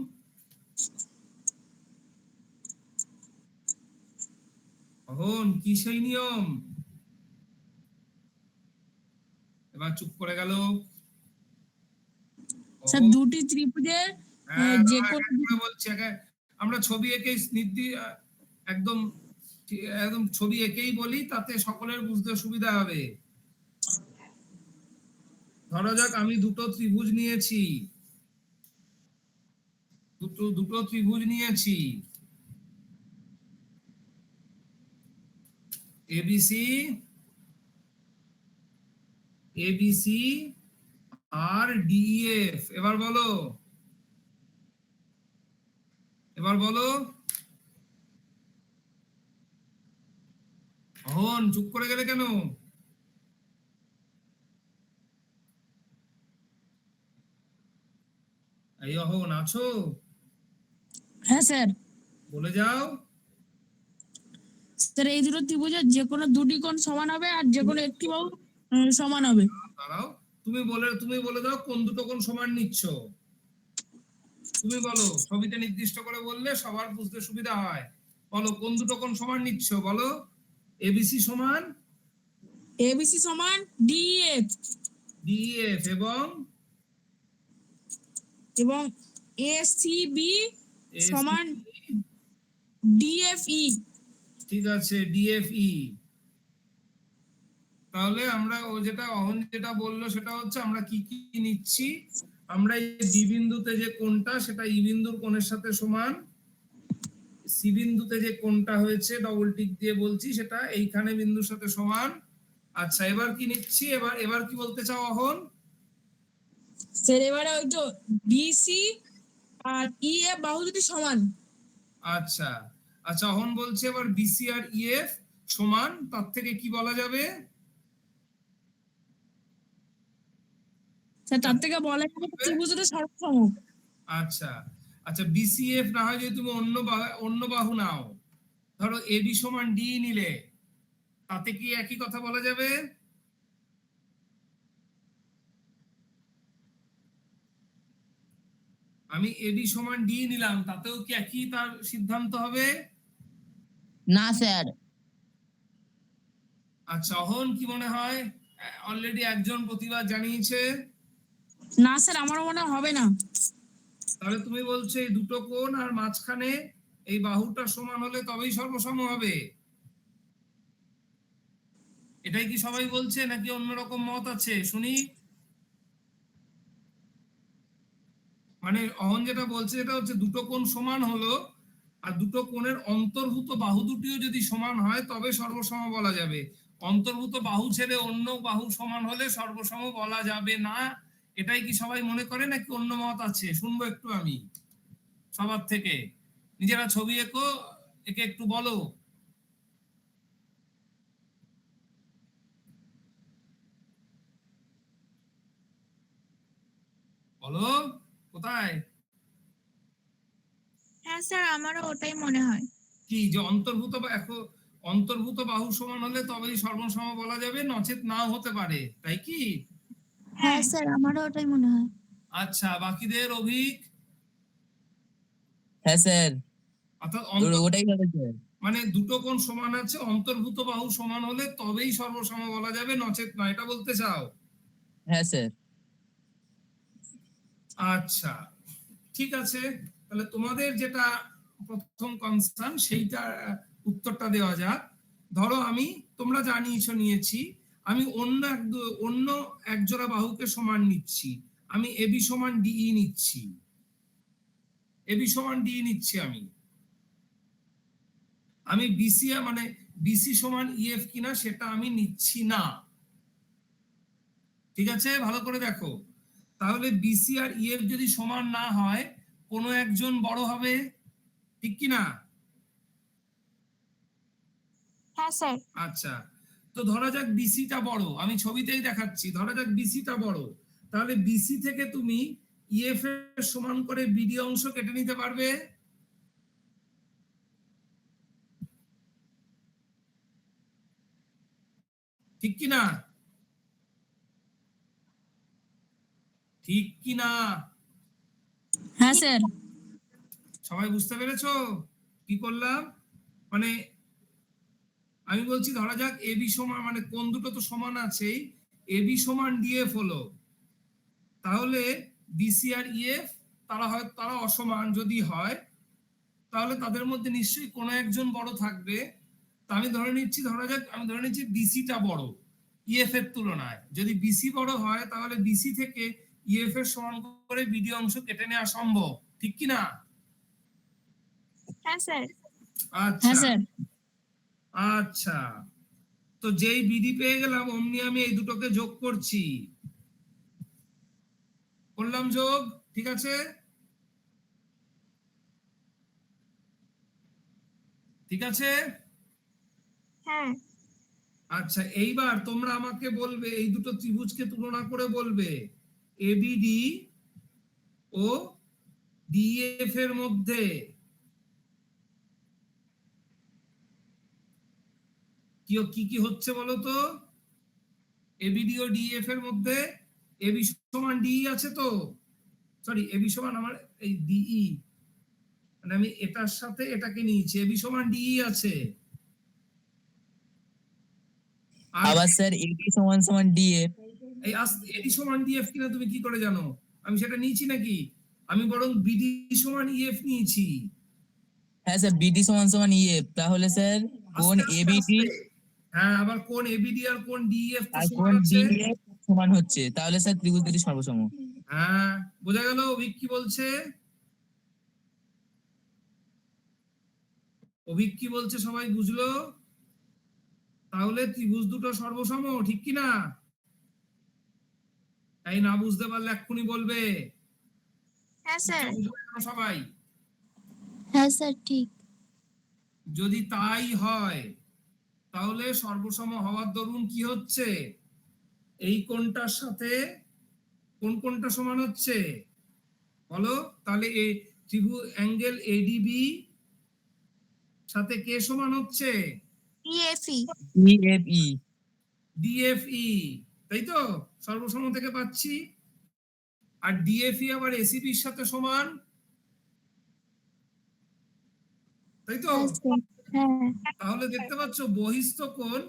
অহন কি সেই নিয়ম? এবার চুপ করে গেল। স্যার অহন, দুটি ত্রিভুজের হ্যাঁ যে দাঁড়া, কোন এক এক করে বলছি। আমরা ছবি এঁকে একদম একদম ছবি এঁকেই বলি, তাতে সকলের বুঝতে সুবিধা হবে। ধরা যাক আমি দুটো ত্রিভুজ নিয়েছি, দুটো ত্রিভুজ নিয়েছি, এবিসি এবিসি আর ডিএফ। এবার বলো, এবার বলো। অহন চুপ করে গেলে কেন? এই অহন আছো? হ্যাঁ স্যার। বলে যাও। স্যার এই দুটো ত্রিভুজের যে কোনো দুটি কোণ সমান হবে আর যে কোনো একটি বাহু সমান হবে। দাঁড়াও, তুমি বলে দাও কোন দুটো কোণ সমান নিচ্ছ। তুমি বলো, ছবিতে নির্দিষ্ট করে বললে সবার বুঝতে সুবিধা হয়। বলো কোন দুটো কোণ সমান নিচ্ছ, বলো। এবিসি সমান এবিসি সমান ডিএফ ডিএফ এবং এসিবি সমান ACE, ডিএফই। ঠিক আছে, ডিএফই। তাহলে আমরা অহন যেটা বললো সেটা হচ্ছে আমরা কি কি নিচ্ছি। আমরা এই বি বিন্দুতে যে কোণটা সেটা ই বিন্দুর কোণের সাথে সমান, সি বিন্দুতে যে কোণটা হয়েছে ডবল টিক দিয়ে বলছি সেটা এইখানে বিন্দুর সাথে সমান। আচ্ছা, এবার কি নিচ্ছি, এবার কি বলতে চাও অহন? স্যার এবারে ওই তো বিসি আর ইএফ বাহু দুটি সমান। আচ্ছা আচ্ছা, অহন বলছে এবার বিসি আর ইএফ সমান, তার থেকে কি বলা যাবে? স্যার তার থেকে বলা যাবে ত্রিভুজ দুটো সর্বসম। আচ্ছা আচ্ছা, বিসিএফ না হয় যদি তুমি অন্য বাহু নাও, ধরো এবি সমান ডি নিলে, তাতে কি একই কথা বলা যাবে? আমি এবি সমান ডি নিলাম, তাতেও কি একই তার সিদ্ধান্ত হবে? না স্যার। আচ্ছা, অহন কি মনে হয়? অলরেডি একজন প্রতিবাদ জানিয়েছে। না স্যার আমার মনে হবে না। তাহলে তুমি বলছো এই দুটো কোণ আর মাঝখানে এই বাহুটা সমান হলে তবেই সর্বসম হবে, এটাই কি সবাই বলছে নাকি অন্যরকম মত আছে শুনি? মানে অহন যেটা বলছে এটা হচ্ছে দুটো কোণ সমান হলো, আর দুটো কোণের অন্তর্ভুত বাহু দুটিও যদি সমান হয় তবে সর্বসম বলা যাবে। অন্তর্ভুত বাহু ছেড়ে অন্য বাহু সমান হলে সর্বসম বলা যাবে না। এটাই কি সবাই মনে করে নাকি অন্য মত আছে? শুনবো একটু আমি সবার থেকে। নিজেরা ছবি একে একটু বলো। বলো কোথায়? হ্যাঁ স্যার, আমারও ওটাই মনে হয়। কি যে অন্তর্ভুত বাহু সমান হলে তবেই সর্বসম বলা যাবে, নচেত নাও হতে পারে, তাই কি? হ্যাঁ স্যার, আমারও ওটাই মনে হয়। আচ্ছা, বাকিদের অভিক? হ্যাঁ স্যার, অর্থাৎ ওটাই হবে স্যার। মানে দুটো কোণ সমান আছে, অন্তর্ভুত বাহু সমান হলে তবেই সর্বসম বলা যাবে, নচেত নয়, এটা বলতে চাও? হ্যাঁ স্যার। আচ্ছা, ঠিক আছে। তাহলে তোমাদের যেটা প্রথম কনসার্ন সেইটা উত্তরটা দেওয়া যাক। ধরো তোমরা জানিয়েছো নিয়েছি, আমি অন্য এক জোড়া বাহুকে সমান নিচ্ছি, আমি এবি সমান ডিই নিচ্ছি, এবি সমান ডি নিচ্ছি। আমি বিসি মানে বিসি সমান ইএফ কিনা সেটা আমি নিচ্ছি না, ঠিক আছে? ভালো করে দেখো, তাহলে বিসি আর ইএফ যদি সমান না হয় কোনো একজন বড় হবে, ঠিক কি না? হ্যাঁ স্যার। আচ্ছা, তো ধরা যাক বিসিটা বড়, আমি ছবিতেই দেখাচ্ছি, ধরা যাক বিসিটা বড়, তাহলে বিসি থেকে তুমি ইএফ এর সমান করে বিডি অংশ কেটে নিতে পারবে, ঠিক কি না? ঠিক কি না? হ্যাঁ স্যার। সবাই বুঝতে পেরেছো কি করলাম? মানে আমি বলছি ধরা যাক এবি সমান, মানে কোণ দুটো তো সমান আছেই, এবি সমান ডিএফ হলো, তাহলে বিসি আর ইএফ তারা অসমান যদি হয়, তাহলে তাদের মধ্যে নিশ্চয়ই কোনো একজন বড় থাকবে। তা আমি ধরে নিচ্ছি, ধরা যাক আমি ধরে নিচ্ছি বিসিটা বড় ইএফ এর তুলনায়। যদি বিসি বড় হয় তাহলে বিসি থেকে ইএফ এর সমান করে বিডি অংশ কেটে নেওয়া সম্ভব, ঠিক কি না? হ্যাঁ স্যার। আচ্ছা হ্যাঁ স্যার। আচ্ছা, তো যেই বিডি পেয়ে গেলাম অমনি আমি এই দুটোকে যোগ করছি, করলাম যোগ, ঠিক আছে? ঠিক আছে। হ্যাঁ আচ্ছা, এইবার তোমরা আমাকে বলবে এই দুটো ত্রিভুজকে তুলনা করে বলবে এবিডি ও ডিএফ এর মধ্যে কি কি হচ্ছে বলো তো? এবিডি ও ডিএফ এর মধ্যে এবি সমান ডিই আছে তো, সরি এবি সমান আমার এই ডিই, মানে আমি এটার সাথে এটাকে নিয়েছি, এবি সমান ডিই আছে। আর আবার স্যার এডি সমান সমান ডিএফ। এই এডি সমান ডিএফ কিনা তুমি কি করে জানো? আমি সেটা নিয়েছি নাকি? আমি বরং বিডি সমান ইএফ নিয়েছি। হ্যাঁ স্যার বিডি সমান সমান ইএফ, তাহলে স্যার কোন আস্তে আস্তে এবিডি আস্তে। হ্যাঁ, আবার কোন এবিডি আর কোন ডিএফ তো আর সমান কোন আছে। ডিএফ সমান হচ্ছে, তাহলে স্যার ত্রিভুজ দুটি সর্বসম। হ্যাঁ, বোঝা গেল অভিক কি বলছে? অভিক কি বলছে সবাই বুঝলো? তাহলে ত্রিভুজ দুটো সর্বসম, ঠিক কি না? তাই না বুঝতে পারলে এক্ষুনি বলবে। হ্যাঁ স্যার। বুঝবে না সবাই? হ্যাঁ স্যার ঠিক। যদি তাই হয় তাহলে সর্বসম হওয়ার দরুন কি হচ্ছে? এই কোণটার সাথে কোন কোণটা সমান হচ্ছে বলো? তাহলে এই ত্রিভুজ অ্যাঙ্গেল এডিবি সাথে কে সমান হচ্ছে? ডিএফই। ডিএফই। ডিএফই, তাই তো? সর্বসম থেকে পাচ্ছি। আর ডিএফই আবার এসিবির সাথে সমান, তাই তো? হ্যাঁ স্যার। হ্যাঁ তাহলে দেখতে পাচ্ছ বহিস্থ কোণ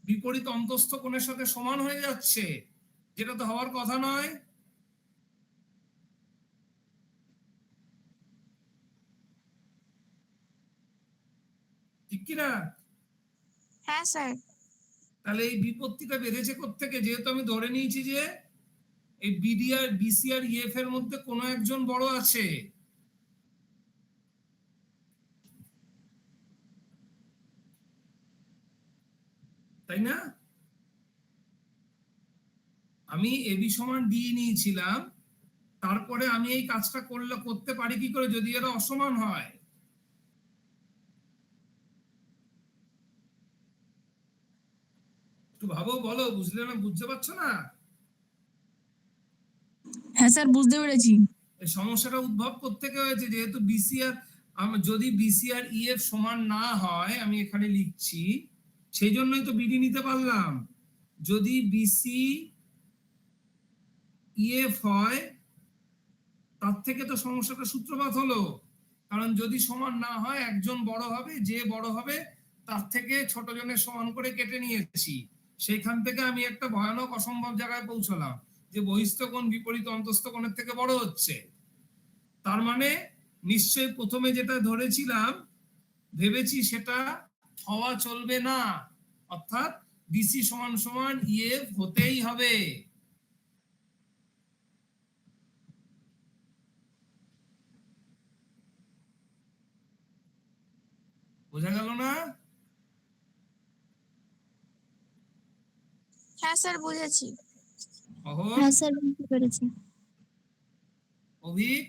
বিপরীত অন্তস্থ কোণের সাথে সমান হয়ে যাচ্ছে, যেটা তো হওয়ার কথা নয়। ঠিক কি না? হ্যাঁ স্যার। তাহলে এই বিপত্তিটা বেঁধেছে কোত্থেকে? যেহেতু আমি ধরে নিয়েছি যে এই বিডি আর বিসি আর ইএফ এর মধ্যে কোনো একজন বড় আছে, তাই না? আমি এবি সমান ডি নিয়েছিলাম, তারপরে আমি এই কাজটা করতে পারি কি করে যদি এরা অসমান হয়? একটু ভাবো, বলো, বুঝলে না? বুঝতে পারছো না? হ্যাঁ স্যার বুঝতে পেরেছি। এই সমস্যাটা উদ্ভব কোত্থেকে হয়েছে? যেহেতু বিসি আর যদি বিসি আর ইএফ সমান না হয়, আমি এখানে লিখছি, সেই জন্যই তো বিডি নিতে পারলাম। যদি বিসি ইএফ হয় তার থেকে তো সমস্যাটা সূত্রপাত হলো। কারণ যদি সমান না হয় একজন বড় হবে, যে বড় হবে তার থেকে ছোট জনের সমান করে কেটে নিয়েছি। সেইখান থেকে আমি একটা ভয়ানক অসম্ভব জায়গায় পৌঁছলাম যে বহিস্থ কোণ বিপরীত অন্তস্থ কোণের থেকে বড় হচ্ছে। তার মানে নিশ্চয়ই প্রথমে যেটা ধরেছিলাম ভেবেছি সেটা হওয়া চলবে না, অর্থাৎ বিসি সমান সমান ইএফ হতেই হবে। বোঝা গেল না? হ্যাঁ স্যার বুঝেছি। অহর, হ্যাঁ স্যার বুঝতে পেরেছি। অভিক,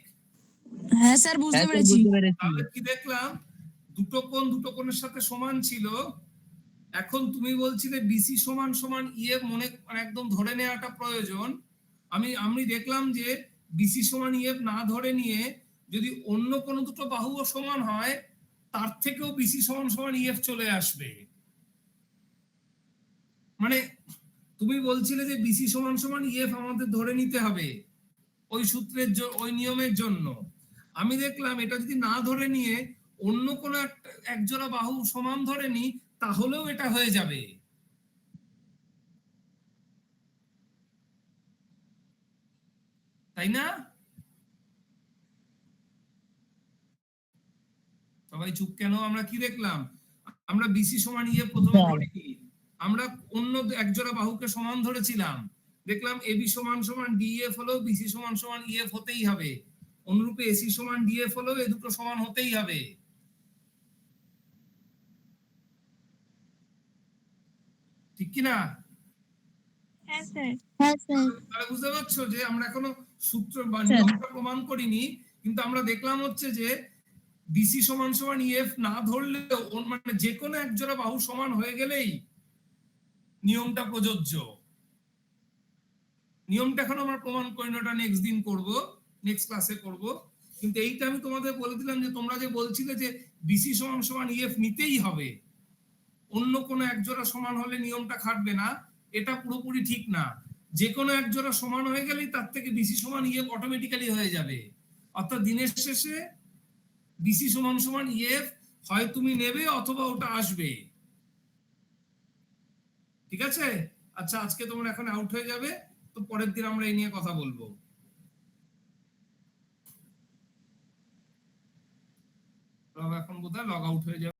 হ্যাঁ স্যার বুঝতে পেরেছি। তাহলে কি দেখলাম? দুটো কোণের সাথে সমান ছিল। এখন তুমি বলছিলে বিসি সমান সমান ইএফ মানে একদম ধরে নেওয়াটা প্রয়োজন। আমি দেখলাম যে বিসি সমান ইএফ না ধরে নিয়ে যদি অন্য কোনো দুটো বাহুও সমান হয় তার থেকেও বিসি সমান সমান ইএফ চলে আসবে। মানে তুমি বলছিলে যে বিসি সমান সমান ইএফ আমাদের ধরে নিতে হবে ওই সূত্রের ওই নিয়মের জন্য। আমি দেখলাম এটা যদি না ধরে নিয়ে অন্য কোনো এক জোড়া বাহু সমান ধরে নি তাহলেও এটা হয়ে যাবে, তাই না? সবাই চুপ কেন? আমরা কি দেখলাম? আমরা বিসি সমান ইএফ প্রথমে হ্যাঁ। ধরিনি, আমরা অন্য একজোড়া বাহুকে সমান ধরেছিলাম, দেখলাম এবি সমান সমান ডিএফ হলেও বিসি সমান সমান ইএফ হতেই হবে, অনুরূপে এসি সমান ডিএফ হলেও এ দুটো সমান হতেই হবে। ঠিক কি না? হ্যাঁ স্যার। হ্যাঁ স্যার। তাহলে বুঝতে পারছো যে আমরা এখনো সূত্র বা স্যার। নিয়মটা প্রমাণ করিনি, কিন্তু আমরা দেখলাম হচ্ছে যে বিসি সমান সমান ইএফ না ধরলেও মানে যে কোনো এক জোড়া বাহু সমান হয়ে গেলেই নিয়মটা প্রযোজ্য। নিয়মটা এখন আমরা প্রমাণ করি না, ওটা নেক্সট দিন করব, নেক্সট ক্লাসে করব। কিন্তু এইটা আমি তোমাদের বলে দিলাম যে তোমরা যে বলছিলে যে বিসি সমান সমান ইএফ নিতেই হবে, অন্য কোনো এক জোড়া সমান হলে নিয়মটা খাটবে না, এটা পুরোপুরি ঠিক না। যে কোনো এক জোড়া সমান হয়ে গেলেই তার থেকে বিসি সমান ইএফ অটোমেটিক্যালি হয়ে যাবে। অর্থাৎ দিনের শেষে বিসি সমান সমান ইএফ হয় তুমি নেবে অথবা ওটা আসবে। ঠিক আছে? আচ্ছা, আজকে তোমরা এখন আউট হয়ে যাবে, তো পরের দিন আমরা এই নিয়ে কথা বলবো। এখন বোধহয় লগ আউট হয়ে যাবে।